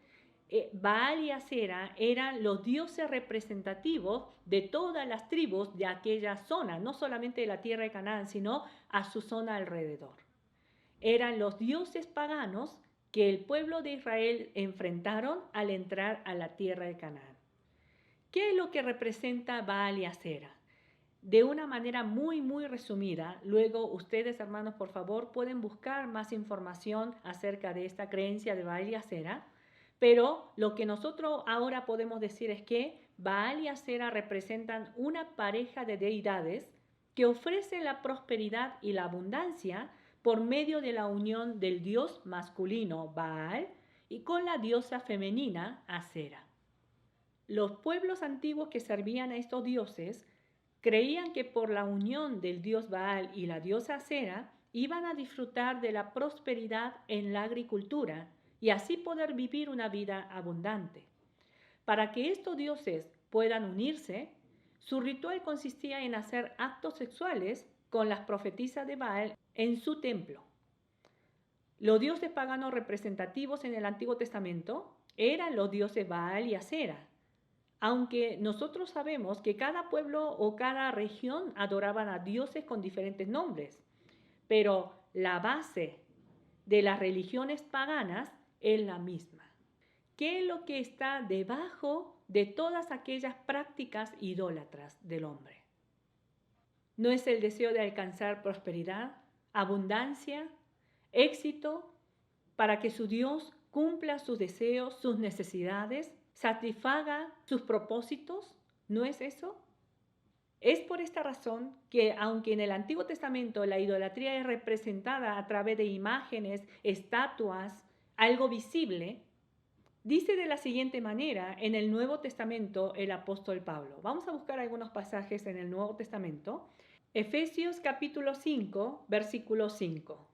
Speaker 1: Baal y Acera eran los dioses representativos de todas las tribus de aquella zona, no solamente de la tierra de Canaán, sino a su zona alrededor. Eran los dioses paganos que el pueblo de Israel enfrentaron al entrar a la tierra de Canaán. ¿Qué es lo que representa Baal y Acera? De una manera muy resumida, luego ustedes, hermanos, por favor, pueden buscar más información acerca de esta creencia de Baal y Acera, pero lo que nosotros ahora podemos decir es que Baal y Acera representan una pareja de deidades que ofrecen la prosperidad y la abundancia por medio de la unión del dios masculino Baal y con la diosa femenina Acera. Los pueblos antiguos que servían a estos dioses creían que por la unión del dios Baal y la diosa Acera iban a disfrutar de la prosperidad en la agricultura y así poder vivir una vida abundante. Para que estos dioses puedan unirse, su ritual consistía en hacer actos sexuales con las profetisas de Baal en su templo. Los dioses paganos representativos en el Antiguo Testamento eran los dioses Baal y Acera, aunque nosotros sabemos que cada pueblo o cada región adoraban a dioses con diferentes nombres, pero la base de las religiones paganas es la misma. ¿Qué es lo que está debajo de todas aquellas prácticas idólatras del hombre? ¿No es el deseo de alcanzar prosperidad, abundancia, éxito, para que su Dios cumpla sus deseos, sus necesidades, satisfaga sus propósitos? ¿No es eso? Es por esta razón que, aunque en el Antiguo Testamento la idolatría es representada a través de imágenes, estatuas, algo visible, dice de la siguiente manera en el Nuevo Testamento el apóstol Pablo. Vamos a buscar algunos pasajes en el Nuevo Testamento. Efesios capítulo 5, versículo 5.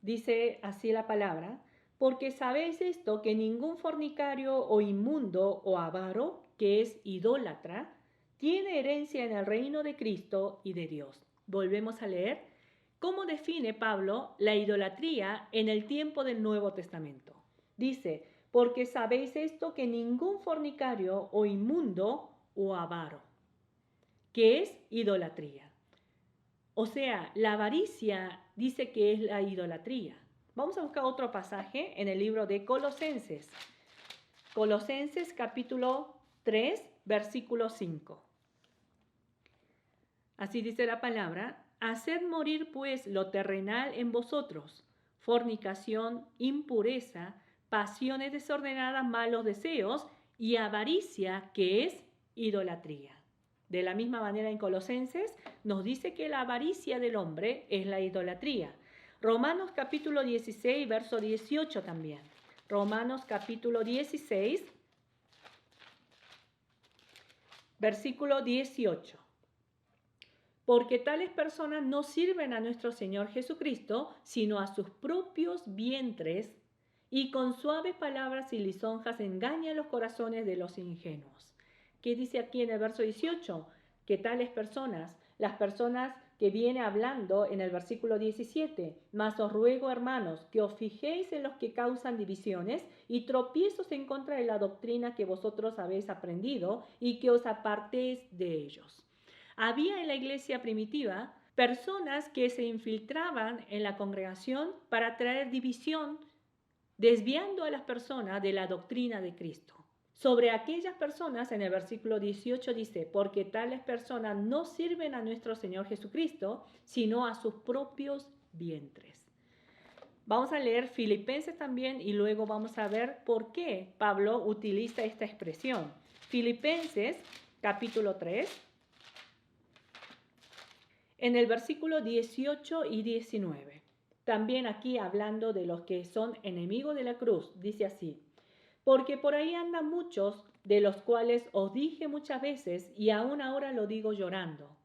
Speaker 1: Dice así la palabra: porque sabéis esto, que ningún fornicario o inmundo o avaro, que es idólatra, tiene herencia en el reino de Cristo y de Dios. Volvemos a leer cómo define Pablo la idolatría en el tiempo del Nuevo Testamento. Dice: porque sabéis esto, que ningún fornicario o inmundo o avaro, que es idolatría. O sea, la avaricia dice que es la idolatría. Vamos a buscar otro pasaje en el libro de Colosenses. Colosenses capítulo 3, versículo 5. Así dice la palabra: haced morir pues lo terrenal en vosotros, fornicación, impureza, pasiones desordenadas, malos deseos y avaricia, que es idolatría. De la misma manera en Colosenses nos dice que la avaricia del hombre es la idolatría. Romanos capítulo 16, verso 18 también. Romanos capítulo 16, versículo 18. Porque tales personas no sirven a nuestro Señor Jesucristo, sino a sus propios vientres, y con suaves palabras y lisonjas engañan los corazones de los ingenuos. ¿Qué dice aquí en el verso 18? Que tales personas, las personas que viene hablando en el versículo 17, mas os ruego, hermanos, que os fijéis en los que causan divisiones y tropiezos en contra de la doctrina que vosotros habéis aprendido y que os apartéis de ellos. Había en la iglesia primitiva personas que se infiltraban en la congregación para traer división, desviando a las personas de la doctrina de Cristo. Sobre aquellas personas, en el versículo 18 dice: porque tales personas no sirven a nuestro Señor Jesucristo, sino a sus propios vientres. Vamos a leer Filipenses también y luego vamos a ver por qué Pablo utiliza esta expresión. Filipenses capítulo 3, en el versículo 18 y 19. También aquí hablando de los que son enemigos de la cruz, dice así: porque por ahí andan muchos, de los cuales os dije muchas veces, y aún ahora lo digo llorando,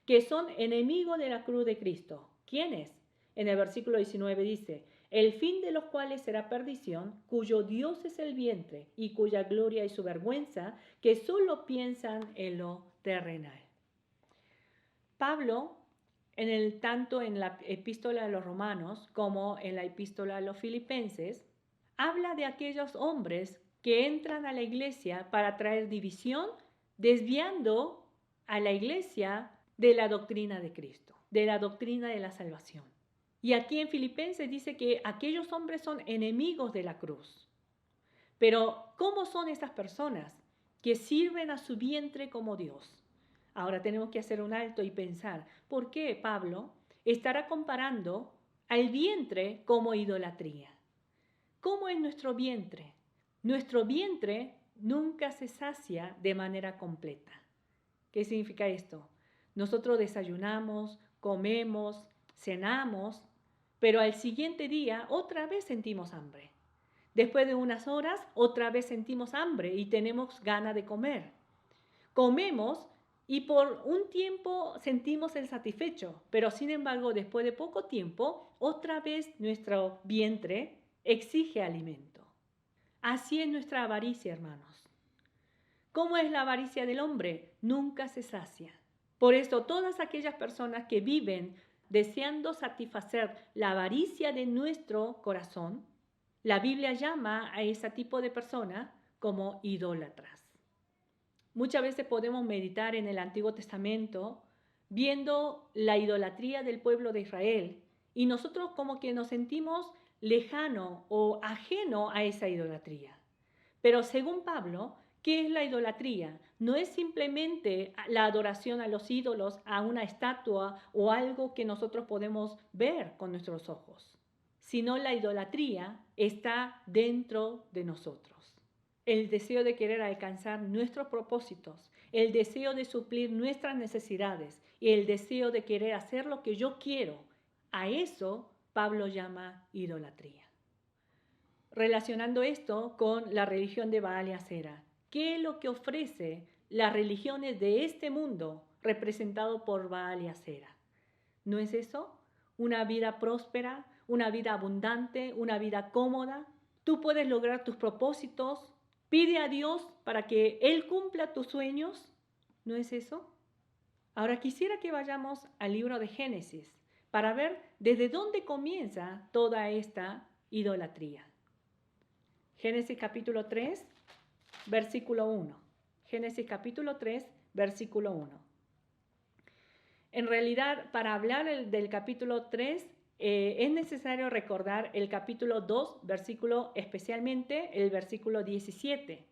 Speaker 1: que son enemigos de la cruz de Cristo. ¿Quiénes? En el versículo 19 dice: el fin de los cuales será perdición, cuyo Dios es el vientre y cuya gloria y su vergüenza, que solo piensan en lo terrenal. Pablo, tanto en la epístola a los romanos como en la epístola a los filipenses, habla de aquellos hombres que entran a la iglesia para traer división, desviando a la iglesia de la doctrina de Cristo, de la doctrina de la salvación. Y aquí en Filipenses dice que aquellos hombres son enemigos de la cruz. Pero, ¿cómo son estas personas que sirven a su vientre como Dios? Ahora tenemos que hacer un alto y pensar, ¿por qué Pablo estará comparando al vientre como idolatría? ¿Cómo es nuestro vientre? Nuestro vientre nunca se sacia de manera completa. ¿Qué significa esto? Nosotros desayunamos, comemos, cenamos, pero al siguiente día otra vez sentimos hambre. Después de unas horas, otra vez sentimos hambre y tenemos ganas de comer. Comemos y por un tiempo sentimos el satisfecho, pero sin embargo, después de poco tiempo, otra vez nuestro vientre exige alimento. Así es nuestra avaricia, hermanos. ¿Cómo es la avaricia del hombre? Nunca se sacia. Por eso, todas aquellas personas que viven deseando satisfacer la avaricia de nuestro corazón, la Biblia llama a ese tipo de personas como idólatras. Muchas veces podemos meditar en el Antiguo Testamento viendo la idolatría del pueblo de Israel y nosotros como que nos sentimos lejano o ajeno a esa idolatría. Pero según Pablo, ¿qué es la idolatría? No es simplemente la adoración a los ídolos, a una estatua o algo que nosotros podemos ver con nuestros ojos, sino la idolatría está dentro de nosotros. El deseo de querer alcanzar nuestros propósitos, el deseo de suplir nuestras necesidades y el deseo de querer hacer lo que yo quiero, a eso Pablo llama idolatría. Relacionando esto con la religión de Baal y Asera, ¿qué es lo que ofrece las religiones de este mundo representado por Baal y Asera? ¿No es eso? Una vida próspera, una vida abundante, una vida cómoda. Tú puedes lograr tus propósitos. Pide a Dios para que Él cumpla tus sueños. ¿No es eso? Ahora quisiera que vayamos al libro de Génesis para ver desde dónde comienza toda esta idolatría. Génesis capítulo 3, versículo 1. Génesis capítulo 3, versículo 1. En realidad, para hablar del capítulo 3, es necesario recordar el capítulo 2, especialmente el versículo 17.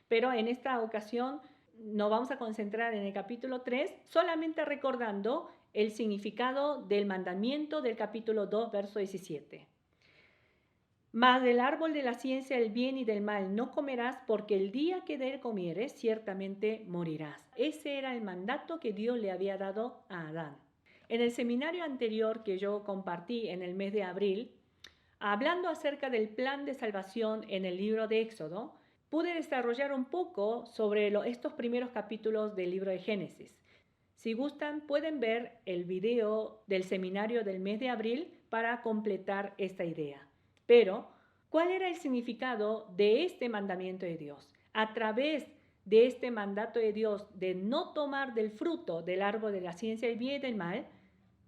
Speaker 1: Pero en esta ocasión nos vamos a concentrar en el capítulo 3, solamente recordando el significado del mandamiento del capítulo 2, verso 17. Mas del árbol de la ciencia del bien y del mal no comerás, porque el día que de él comieres, ciertamente morirás. Ese era el mandato que Dios le había dado a Adán. En el seminario anterior que yo compartí en el mes de abril, hablando acerca del plan de salvación en el libro de Éxodo, pude desarrollar un poco sobre estos primeros capítulos del libro de Génesis. Si gustan, pueden ver el video del seminario del mes de abril para completar esta idea. Pero, ¿cuál era el significado de este mandamiento de Dios? A través de este mandato de Dios de no tomar del fruto del árbol de la ciencia del bien y del mal,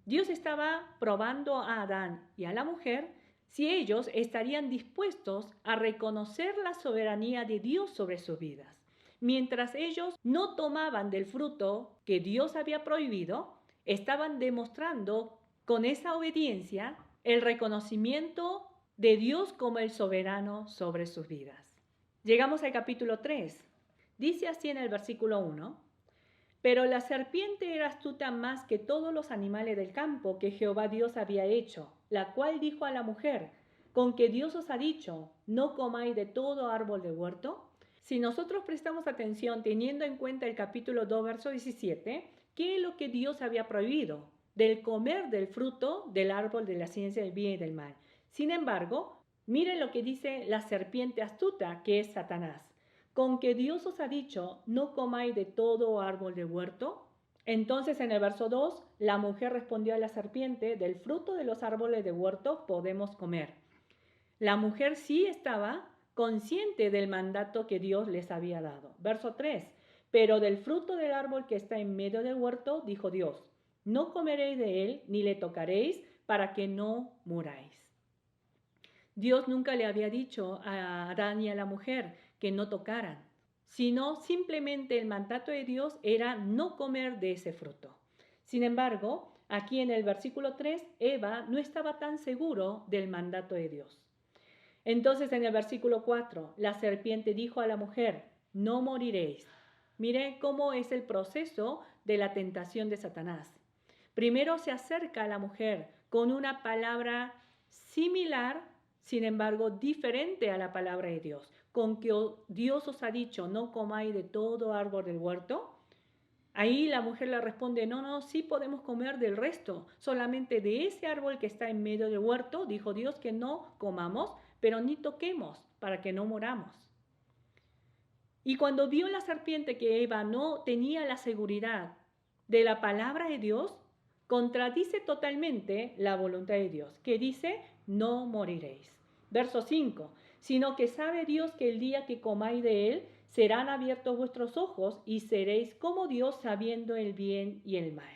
Speaker 1: Dios estaba probando a Adán y a la mujer si ellos estarían dispuestos a reconocer la soberanía de Dios sobre sus vidas. Mientras ellos no tomaban del fruto que Dios había prohibido, estaban demostrando con esa obediencia el reconocimiento de Dios como el soberano sobre sus vidas. Llegamos al capítulo 3. Dice así en el versículo 1: Pero la serpiente era astuta más que todos los animales del campo que Jehová Dios había hecho, la cual dijo a la mujer: ¿Con que Dios os ha dicho, no comáis de todo árbol del huerto? Si nosotros prestamos atención teniendo en cuenta el capítulo 2, verso 17, ¿qué es lo que Dios había prohibido? Del comer del fruto del árbol de la ciencia del bien y del mal. Sin embargo, miren lo que dice la serpiente astuta, que es Satanás. ¿Con que Dios os ha dicho, no comáis de todo árbol del huerto? Entonces en el verso 2, la mujer respondió a la serpiente: del fruto de los árboles de huerto podemos comer, La mujer sí estaba consciente del mandato que Dios les había dado. Verso 3. Pero del fruto del árbol que está en medio del huerto, dijo Dios, no comeréis de él ni le tocaréis para que no muráis. Dios nunca le había dicho a Adán y a la mujer que no tocaran, sino simplemente el mandato de Dios era no comer de ese fruto. Sin embargo, aquí en el versículo 3, Eva no estaba tan seguro del mandato de Dios. Entonces en el versículo 4, la serpiente dijo a la mujer, no moriréis. Mire cómo es el proceso de la tentación de Satanás. Primero se acerca a la mujer con una palabra similar, sin embargo diferente a la palabra de Dios. Con que Dios os ha dicho, no comáis de todo árbol del huerto. Ahí la mujer le responde, no, sí podemos comer del resto, solamente de ese árbol que está en medio del huerto, dijo Dios que no comamos, pero ni toquemos para que no moramos. Y cuando vio la serpiente que Eva no tenía la seguridad de la palabra de Dios, contradice totalmente la voluntad de Dios, que dice, no moriréis. Verso 5, sino que sabe Dios que el día que comáis de él, serán abiertos vuestros ojos y seréis como Dios sabiendo el bien y el mal.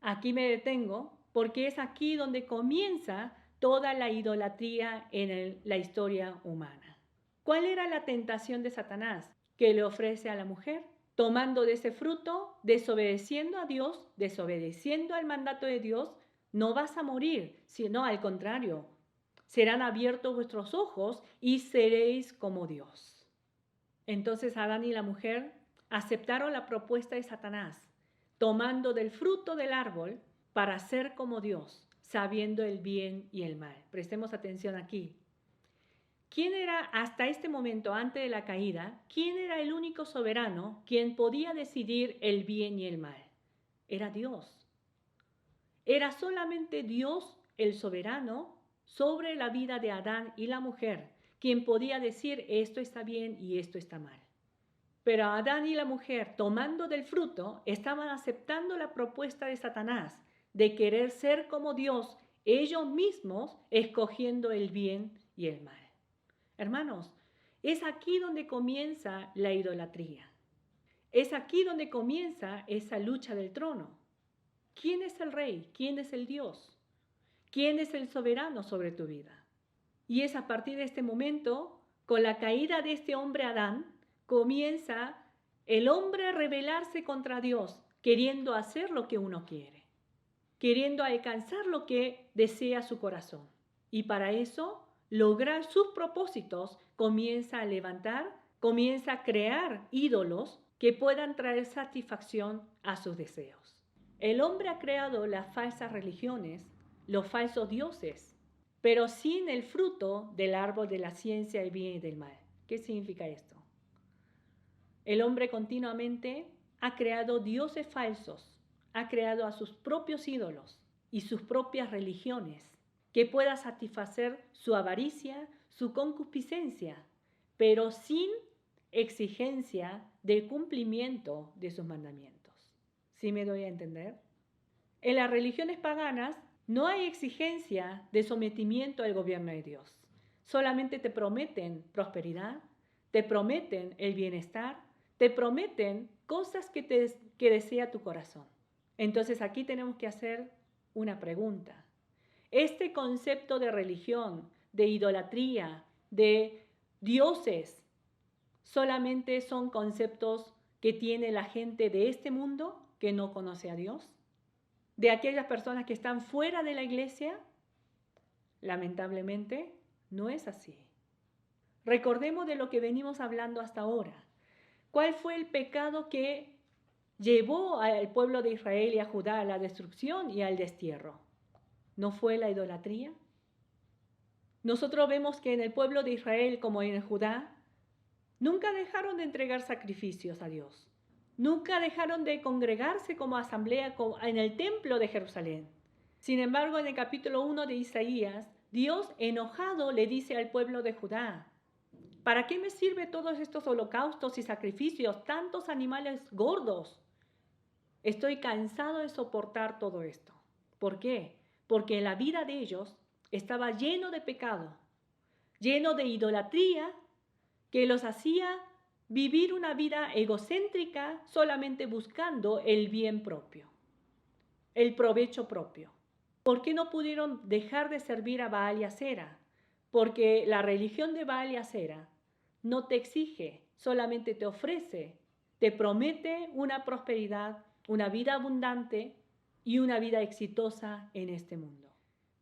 Speaker 1: Aquí me detengo porque es aquí donde comienza toda la idolatría en la historia humana. ¿Cuál era la tentación de Satanás que le ofrece a la mujer? Tomando de ese fruto, desobedeciendo a Dios, desobedeciendo al mandato de Dios, no vas a morir, sino al contrario, serán abiertos vuestros ojos y seréis como Dios. Entonces Adán y la mujer aceptaron la propuesta de Satanás, tomando del fruto del árbol para ser como Dios, sabiendo el bien y el mal. Prestemos atención aquí. ¿Quién era hasta este momento, antes de la caída, quién era el único soberano quien podía decidir el bien y el mal? Era Dios. Era solamente Dios el soberano sobre la vida de Adán y la mujer, quien podía decir esto está bien y esto está mal. Pero Adán y la mujer, tomando del fruto, estaban aceptando la propuesta de Satanás de querer ser como Dios, ellos mismos escogiendo el bien y el mal. Hermanos, es aquí donde comienza la idolatría. Es aquí donde comienza esa lucha del trono. ¿Quién es el rey? ¿Quién es el Dios? ¿Quién es el soberano sobre tu vida? Y es a partir de este momento, con la caída de este hombre Adán, comienza el hombre a rebelarse contra Dios, queriendo hacer lo que uno quiere, queriendo alcanzar lo que desea su corazón. Y para eso, lograr sus propósitos, comienza a levantar, comienza a crear ídolos que puedan traer satisfacción a sus deseos. El hombre ha creado las falsas religiones, los falsos dioses, pero sin el fruto del árbol de la ciencia del bien y del mal. ¿Qué significa esto? El hombre continuamente ha creado dioses falsos, ha creado a sus propios ídolos y sus propias religiones que pueda satisfacer su avaricia, su concupiscencia, pero sin exigencia del cumplimiento de sus mandamientos. ¿Sí me doy a entender? En las religiones paganas no hay exigencia de sometimiento al gobierno de Dios. Solamente te prometen prosperidad, te prometen el bienestar, te prometen cosas que desea tu corazón. Entonces aquí tenemos que hacer una pregunta. Este concepto de religión, de idolatría, de dioses, solamente son conceptos que tiene la gente de este mundo que no conoce a Dios. De aquellas personas que están fuera de la iglesia, lamentablemente no es así. Recordemos de lo que venimos hablando hasta ahora. ¿Cuál fue el pecado que llevó al pueblo de Israel y a Judá a la destrucción y al destierro? ¿No fue la idolatría? Nosotros vemos que en el pueblo de Israel como en Judá, nunca dejaron de entregar sacrificios a Dios. Nunca dejaron de congregarse como asamblea en el templo de Jerusalén. Sin embargo, en el capítulo 1 de Isaías, Dios enojado le dice al pueblo de Judá, ¿para qué me sirve todos estos holocaustos y sacrificios, tantos animales gordos? Estoy cansado de soportar todo esto. ¿Por qué? Porque la vida de ellos estaba lleno de pecado. lleno de idolatría, que los hacía vivir una vida egocéntrica solamente buscando el bien propio, el provecho propio. ¿Por qué no pudieron dejar de servir a Baal y Acera? Porque la religión de Baal y Acera no te exige, solamente te ofrece, te promete una prosperidad, una vida abundante y una vida exitosa en este mundo.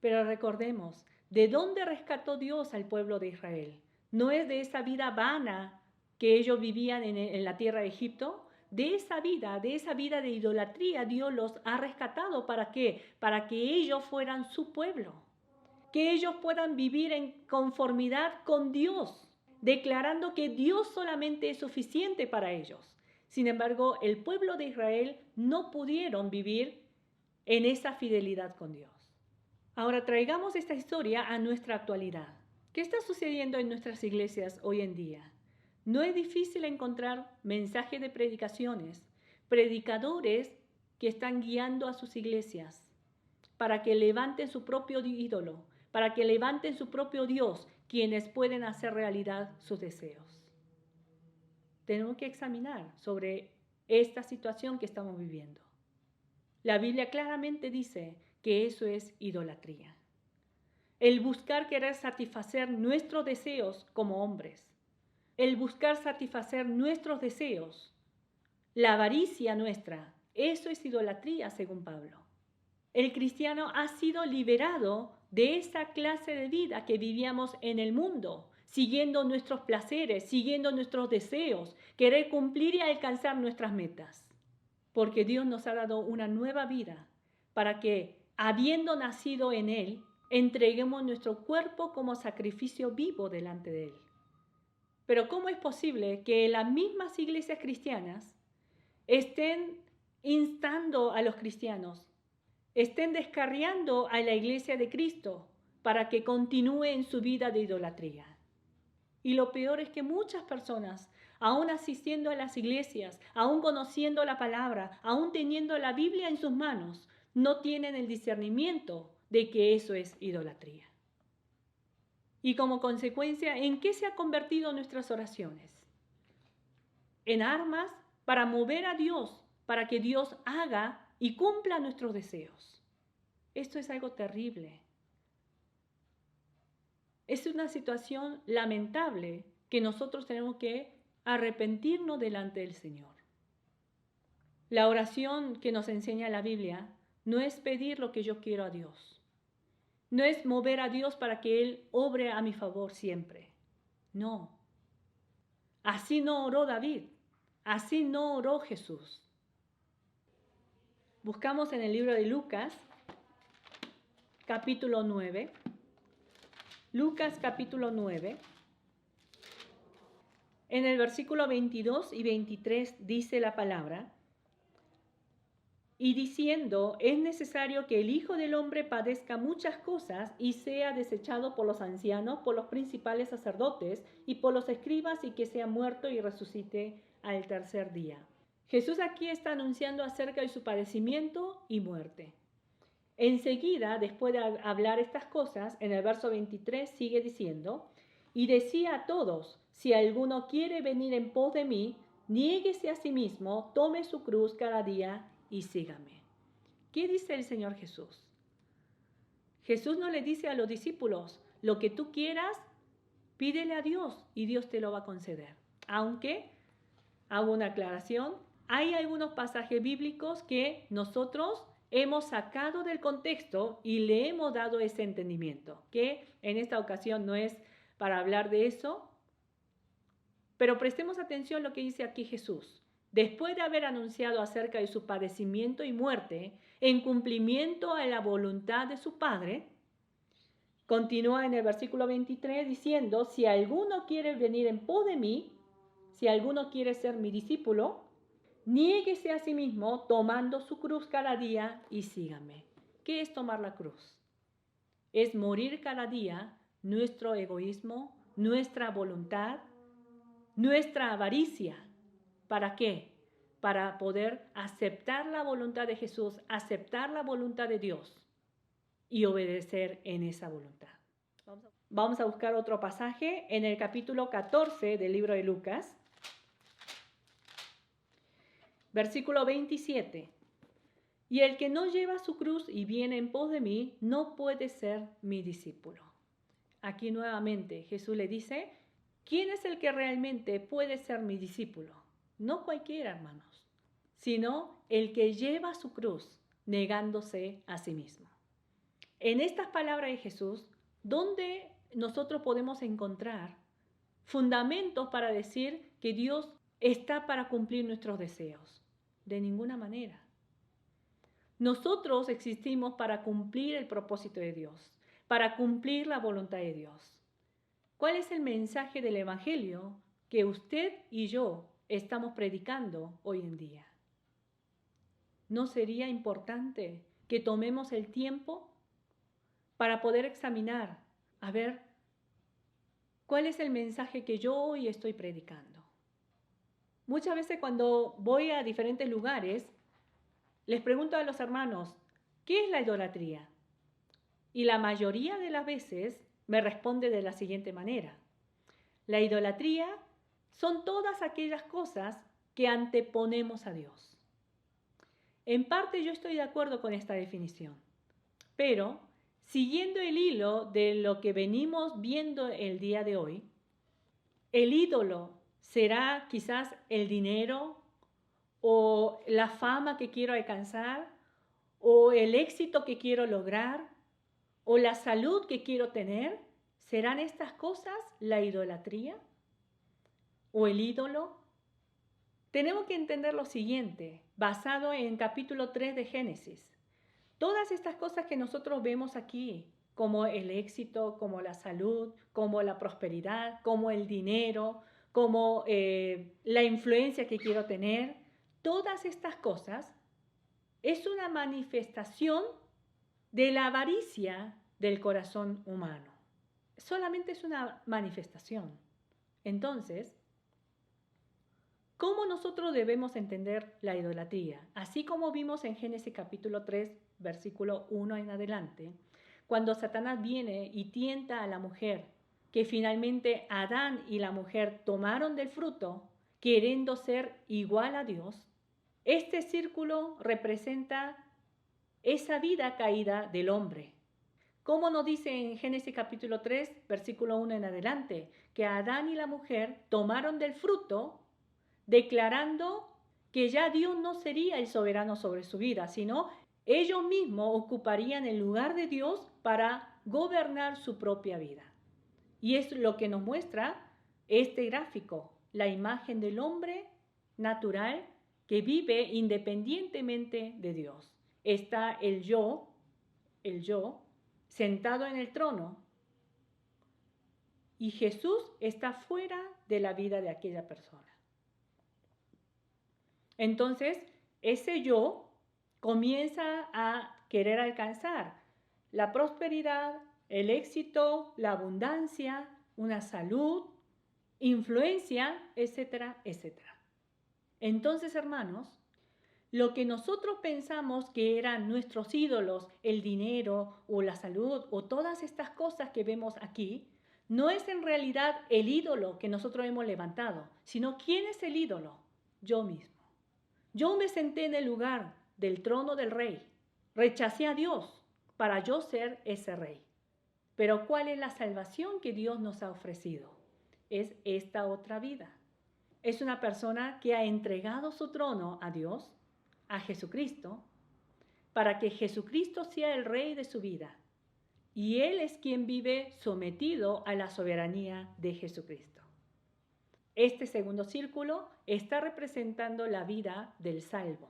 Speaker 1: Pero recordemos, ¿de dónde rescató Dios al pueblo de Israel? No es de esa vida vana que ellos vivían en la tierra de Egipto. De esa vida de idolatría, Dios los ha rescatado. ¿Para qué? Para que ellos fueran su pueblo, que ellos puedan vivir en conformidad con Dios, declarando que Dios solamente es suficiente para ellos. Sin embargo, el pueblo de Israel no pudieron vivir en esa fidelidad con Dios. Ahora traigamos esta historia a nuestra actualidad. ¿Qué está sucediendo en nuestras iglesias hoy en día? No es difícil encontrar mensajes de predicaciones, predicadores que están guiando a sus iglesias para que levanten su propio ídolo, para que levanten su propio Dios, quienes pueden hacer realidad sus deseos. Tenemos que examinar sobre esta situación que estamos viviendo. La Biblia claramente dice que eso es idolatría. El buscar querer satisfacer nuestros deseos como hombres, el buscar satisfacer nuestros deseos, la avaricia nuestra, eso es idolatría según Pablo. El cristiano ha sido liberado de esa clase de vida que vivíamos en el mundo, siguiendo nuestros placeres, siguiendo nuestros deseos, querer cumplir y alcanzar nuestras metas. Porque Dios nos ha dado una nueva vida para que, habiendo nacido en Él, entreguemos nuestro cuerpo como sacrificio vivo delante de Él. Pero ¿cómo es posible que las mismas iglesias cristianas estén instando a los cristianos, estén descarriando a la iglesia de Cristo para que continúe en su vida de idolatría? Y lo peor es que muchas personas, aún asistiendo a las iglesias, aún conociendo la palabra, aún teniendo la Biblia en sus manos, no tienen el discernimiento de que eso es idolatría. Y como consecuencia, ¿en qué se han convertido nuestras oraciones? En armas para mover a Dios, para que Dios haga y cumpla nuestros deseos. Esto es algo terrible. Es una situación lamentable que nosotros tenemos que arrepentirnos delante del Señor. La oración que nos enseña la Biblia no es pedir lo que yo quiero a Dios. No es mover a Dios para que Él obre a mi favor siempre. No. Así no oró David. Así no oró Jesús. Buscamos en el libro de Lucas, capítulo 9. Lucas, capítulo 9. En el versículo 22 y 23 dice la palabra: y diciendo, es necesario que el Hijo del Hombre padezca muchas cosas y sea desechado por los ancianos, por los principales sacerdotes y por los escribas, y que sea muerto y resucite al tercer día. Jesús aquí está anunciando acerca de su padecimiento y muerte. Enseguida, después de hablar estas cosas, en el verso 23 sigue diciendo, y decía a todos, si alguno quiere venir en pos de mí, niéguese a sí mismo, tome su cruz cada día y sígame. ¿Qué dice el Señor Jesús? Jesús no le dice a los discípulos, lo que tú quieras, pídele a Dios y Dios te lo va a conceder. Aunque, hago una aclaración, hay algunos pasajes bíblicos que nosotros hemos sacado del contexto y le hemos dado ese entendimiento, que en esta ocasión no es para hablar de eso, pero prestemos atención a lo que dice aquí Jesús. Después de haber anunciado acerca de su padecimiento y muerte, en cumplimiento a la voluntad de su Padre, continúa en el versículo 23 diciendo, si alguno quiere venir en pos de mí, si alguno quiere ser mi discípulo, niéguese a sí mismo, tomando su cruz cada día y sígame. ¿Qué es tomar la cruz? Es morir cada día nuestro egoísmo, nuestra voluntad, nuestra avaricia. ¿Para qué? Para poder aceptar la voluntad de Jesús, aceptar la voluntad de Dios y obedecer en esa voluntad. Vamos a buscar otro pasaje en el capítulo 14 del libro de Lucas, versículo 27. Y el que no lleva su cruz y viene en pos de mí, no puede ser mi discípulo. Aquí nuevamente Jesús le dice, ¿quién es el que realmente puede ser mi discípulo? No cualquiera, hermanos, sino el que lleva su cruz, negándose a sí mismo. En estas palabras de Jesús, ¿dónde nosotros podemos encontrar fundamentos para decir que Dios está para cumplir nuestros deseos? De ninguna manera. Nosotros existimos para cumplir el propósito de Dios, para cumplir la voluntad de Dios. ¿Cuál es el mensaje del Evangelio que usted y yo estamos predicando hoy en día? ¿No sería importante que tomemos el tiempo para poder examinar, a ver, cuál es el mensaje que yo hoy estoy predicando? Muchas veces cuando voy a diferentes lugares, les pregunto a los hermanos, ¿qué es la idolatría? Y la mayoría de las veces me responde de la siguiente manera. La idolatría son todas aquellas cosas que anteponemos a Dios. En parte yo estoy de acuerdo con esta definición, pero siguiendo el hilo de lo que venimos viendo el día de hoy, el ídolo será quizás el dinero o la fama que quiero alcanzar o el éxito que quiero lograr o la salud que quiero tener. ¿Serán estas cosas la idolatría o el ídolo? Tenemos que entender lo siguiente, basado en capítulo 3 de Génesis. Todas estas cosas que nosotros vemos aquí, como el éxito, como la salud, como la prosperidad, como el dinero, como la influencia que quiero tener, todas estas cosas es una manifestación de la avaricia del corazón humano. Solamente es una manifestación. Entonces, ¿cómo nosotros debemos entender la idolatría? Así como vimos en Génesis capítulo 3, versículo 1 en adelante, cuando Satanás viene y tienta a la mujer, que finalmente Adán y la mujer tomaron del fruto, queriendo ser igual a Dios, este círculo representa esa vida caída del hombre. ¿Cómo nos dice en Génesis capítulo 3, versículo 1 en adelante? Que Adán y la mujer tomaron del fruto, declarando que ya Dios no sería el soberano sobre su vida, sino ellos mismos ocuparían el lugar de Dios para gobernar su propia vida. Y es lo que nos muestra este gráfico, la imagen del hombre natural que vive independientemente de Dios. Está el yo, sentado en el trono, y Jesús está fuera de la vida de aquella persona. Entonces, ese yo comienza a querer alcanzar la prosperidad, el éxito, la abundancia, una salud, influencia, etcétera, etcétera. Entonces, hermanos, lo que nosotros pensamos que eran nuestros ídolos, el dinero o la salud o todas estas cosas que vemos aquí, no es en realidad el ídolo que nosotros hemos levantado, sino ¿quién es el ídolo? Yo mismo. Yo me senté en el lugar del trono del rey, rechacé a Dios para yo ser ese rey. Pero ¿cuál es la salvación que Dios nos ha ofrecido? Es esta otra vida. Es una persona que ha entregado su trono a Dios, a Jesucristo, para que Jesucristo sea el rey de su vida. Y Él es quien vive sometido a la soberanía de Jesucristo. Este segundo círculo está representando la vida del salvo.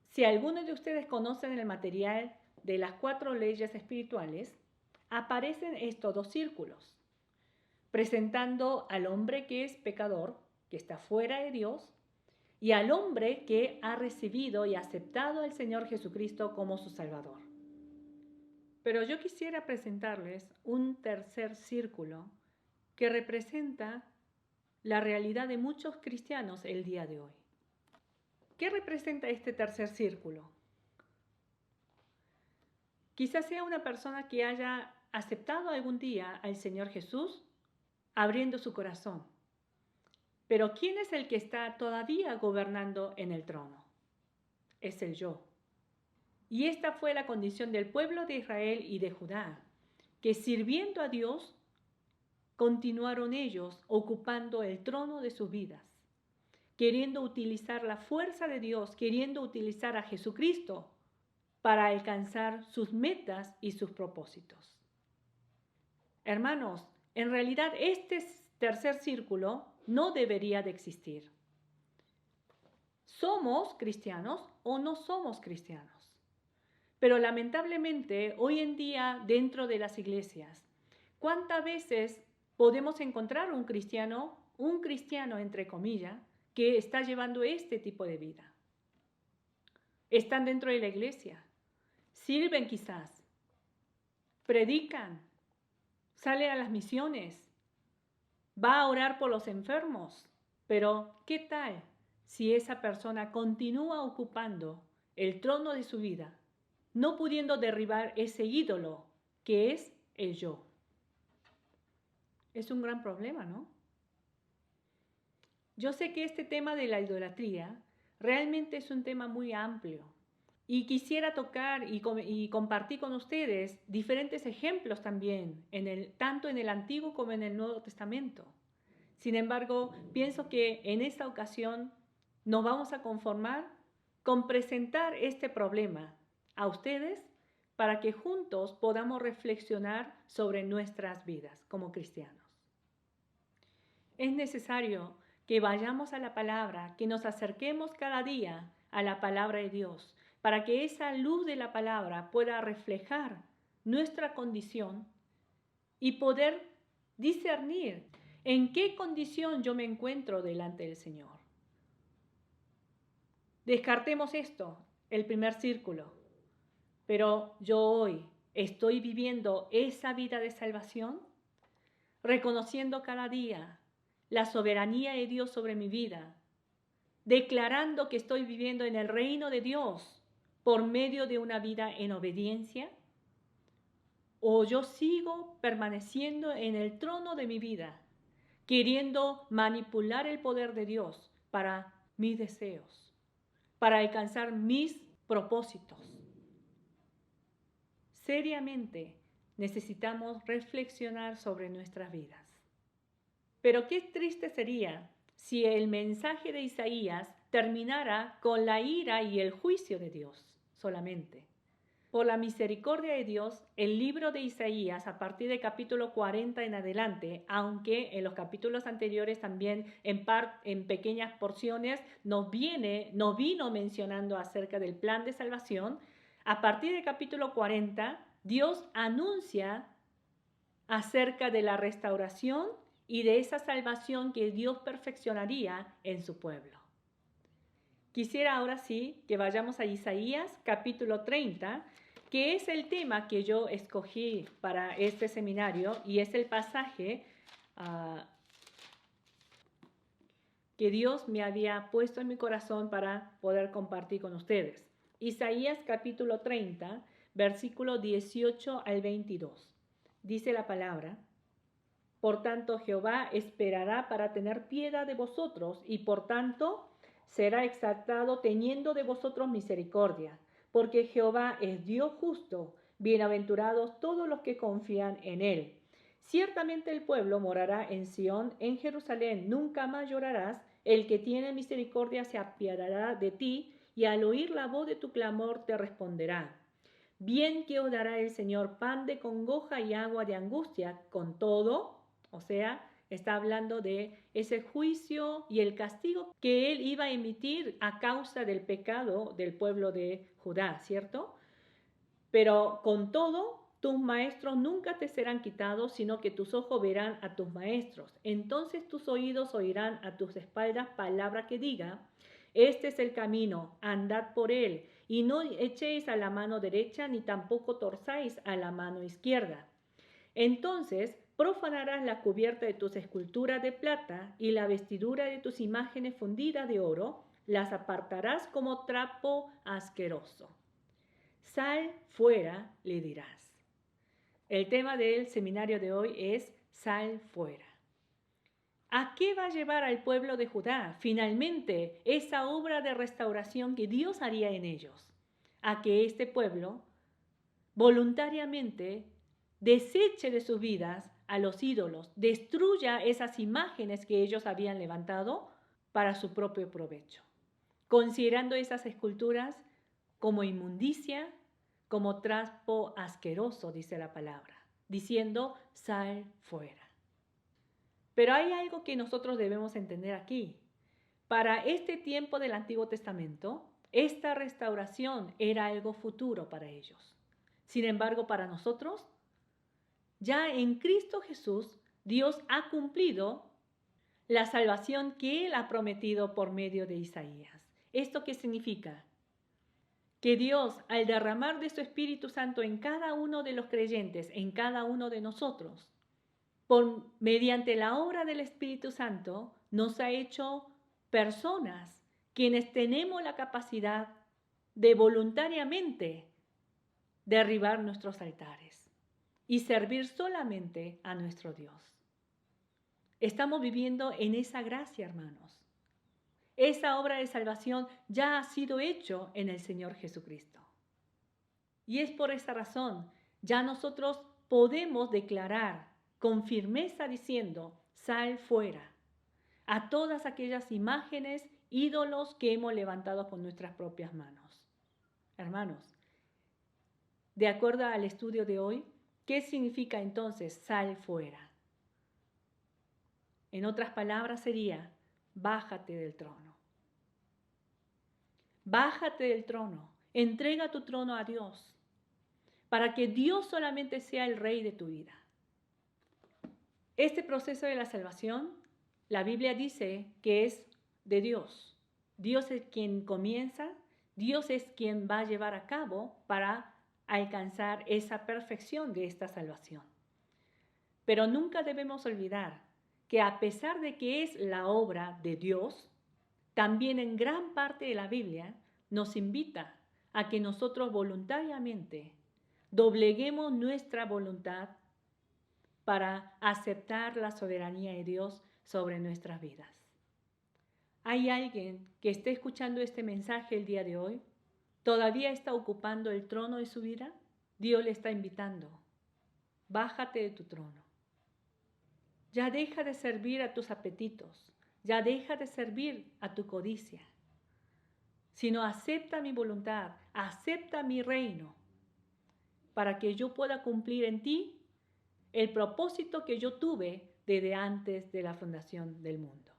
Speaker 1: Si algunos de ustedes conocen el material de las 4 leyes espirituales, aparecen estos 2 círculos, presentando al hombre que es pecador, que está fuera de Dios, y al hombre que ha recibido y aceptado al Señor Jesucristo como su Salvador. Pero yo quisiera presentarles un tercer círculo que representa la realidad de muchos cristianos el día de hoy. ¿Qué representa este tercer círculo? Quizás sea una persona que haya aceptado algún día al Señor Jesús abriendo su corazón. Pero ¿quién es el que está todavía gobernando en el trono? Es el yo. Y esta fue la condición del pueblo de Israel y de Judá, que sirviendo a Dios, continuaron ellos ocupando el trono de sus vidas, queriendo utilizar la fuerza de Dios, queriendo utilizar a Jesucristo para alcanzar sus metas y sus propósitos. Hermanos, en realidad este tercer círculo no debería de existir. ¿Somos cristianos o no somos cristianos? Pero lamentablemente hoy en día dentro de las iglesias, ¿cuántas veces podemos encontrar un cristiano entre comillas, que está llevando este tipo de vida? Están dentro de la iglesia, sirven quizás, predican, sale a las misiones, va a orar por los enfermos, pero ¿qué tal si esa persona continúa ocupando el trono de su vida, no pudiendo derribar ese ídolo que es el yo? Es un gran problema, ¿no? Yo sé que este tema de la idolatría realmente es un tema muy amplio y quisiera tocar y compartir con ustedes diferentes ejemplos también, tanto en el Antiguo como en el Nuevo Testamento. Sin embargo, pienso que en esta ocasión nos vamos a conformar con presentar este problema a ustedes para que juntos podamos reflexionar sobre nuestras vidas como cristianos. Es necesario que vayamos a la palabra, que nos acerquemos cada día a la palabra de Dios, para que esa luz de la palabra pueda reflejar nuestra condición y poder discernir en qué condición yo me encuentro delante del Señor. Descartemos esto, el primer círculo. Pero yo hoy estoy viviendo esa vida de salvación, reconociendo cada día la soberanía de Dios sobre mi vida, declarando que estoy viviendo en el reino de Dios por medio de una vida en obediencia, o yo sigo permaneciendo en el trono de mi vida, queriendo manipular el poder de Dios para mis deseos, para alcanzar mis propósitos. Seriamente necesitamos reflexionar sobre nuestras vidas. Pero qué triste sería si el mensaje de Isaías terminara con la ira y el juicio de Dios solamente. Por la misericordia de Dios, el libro de Isaías, a partir del capítulo 40 en adelante, aunque en los capítulos anteriores también en pequeñas porciones nos vino mencionando acerca del plan de salvación, a partir del capítulo 40, Dios anuncia acerca de la restauración y de esa salvación que Dios perfeccionaría en su pueblo. Quisiera ahora sí que vayamos a Isaías capítulo 30, que es el tema que yo escogí para este seminario y es el pasaje que Dios me había puesto en mi corazón para poder compartir con ustedes. Isaías capítulo 30, versículo 18 al 22. Dice la palabra: por tanto Jehová esperará para tener piedad de vosotros y por tanto será exaltado teniendo de vosotros misericordia, porque Jehová es Dios justo, bienaventurados todos los que confían en él. Ciertamente el pueblo morará en Sión, en Jerusalén nunca más llorarás, el que tiene misericordia se apiadará de ti, y al oír la voz de tu clamor te responderá. Bien que os dará el Señor pan de congoja y agua de angustia, con todo, o sea, está hablando de ese juicio y el castigo que él iba a emitir a causa del pecado del pueblo de Judá, ¿cierto? Pero con todo, tus maestros nunca te serán quitados, sino que tus ojos verán a tus maestros. Entonces tus oídos oirán a tus espaldas palabra que diga: este es el camino, andad por él, y no echéis a la mano derecha, ni tampoco torzáis a la mano izquierda. Entonces profanarás la cubierta de tus esculturas de plata y la vestidura de tus imágenes fundidas de oro, las apartarás como trapo asqueroso. Sal fuera, le dirás. El tema del seminario de hoy es sal fuera. ¿A qué va a llevar al pueblo de Judá finalmente esa obra de restauración que Dios haría en ellos? A que este pueblo voluntariamente deseche de sus vidas a los ídolos, destruya esas imágenes que ellos habían levantado para su propio provecho, considerando esas esculturas como inmundicia, como trapo asqueroso, dice la palabra, diciendo, sal fuera. Pero hay algo que nosotros debemos entender aquí. Para este tiempo del Antiguo Testamento, esta restauración era algo futuro para ellos. Sin embargo, para nosotros, ya en Cristo Jesús, Dios ha cumplido la salvación que Él ha prometido por medio de Isaías. ¿Esto qué significa? Que Dios, al derramar de su Espíritu Santo en cada uno de los creyentes, en cada uno de nosotros, mediante la obra del Espíritu Santo, nos ha hecho personas quienes tenemos la capacidad de voluntariamente derribar nuestros altares y servir solamente a nuestro Dios. Estamos viviendo en esa gracia, hermanos. Esa obra de salvación ya ha sido hecho en el Señor Jesucristo. Y es por esa razón, ya nosotros podemos declarar con firmeza diciendo, sal fuera, a todas aquellas imágenes, ídolos que hemos levantado con nuestras propias manos. Hermanos, de acuerdo al estudio de hoy, ¿qué significa entonces sal fuera? En otras palabras sería, bájate del trono. Bájate del trono, entrega tu trono a Dios, para que Dios solamente sea el rey de tu vida. Este proceso de la salvación, la Biblia dice que es de Dios. Dios es quien comienza, Dios es quien va a llevar a cabo para alcanzar esa perfección de esta salvación. Pero nunca debemos olvidar que a pesar de que es la obra de Dios, también en gran parte de la Biblia nos invita a que nosotros voluntariamente dobleguemos nuestra voluntad para aceptar la soberanía de Dios sobre nuestras vidas. ¿Hay alguien que esté escuchando este mensaje el día de hoy? ¿Todavía está ocupando el trono de su vida? Dios le está invitando. Bájate de tu trono. Ya deja de servir a tus apetitos. Ya deja de servir a tu codicia. Sino acepta mi voluntad, acepta mi reino, para que yo pueda cumplir en ti el propósito que yo tuve desde antes de la fundación del mundo.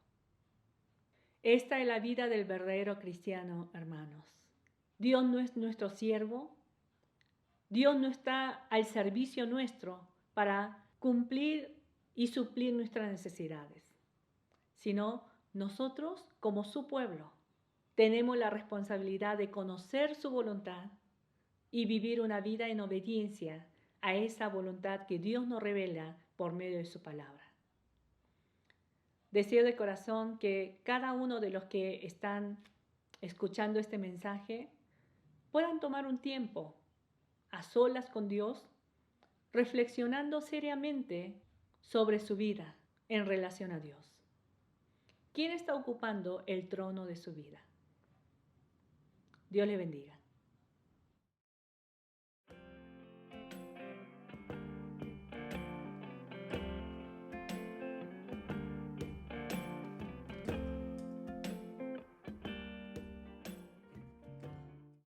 Speaker 1: Esta es la vida del verdadero cristiano, hermanos. Dios no es nuestro siervo. Dios no está al servicio nuestro para cumplir y suplir nuestras necesidades, sino nosotros, como su pueblo, tenemos la responsabilidad de conocer su voluntad y vivir una vida en obediencia a esa voluntad que Dios nos revela por medio de su palabra. Deseo de corazón que cada uno de los que están escuchando este mensaje puedan tomar un tiempo a solas con Dios, reflexionando seriamente sobre su vida en relación a Dios. ¿Quién está ocupando el trono de su vida? Dios le bendiga.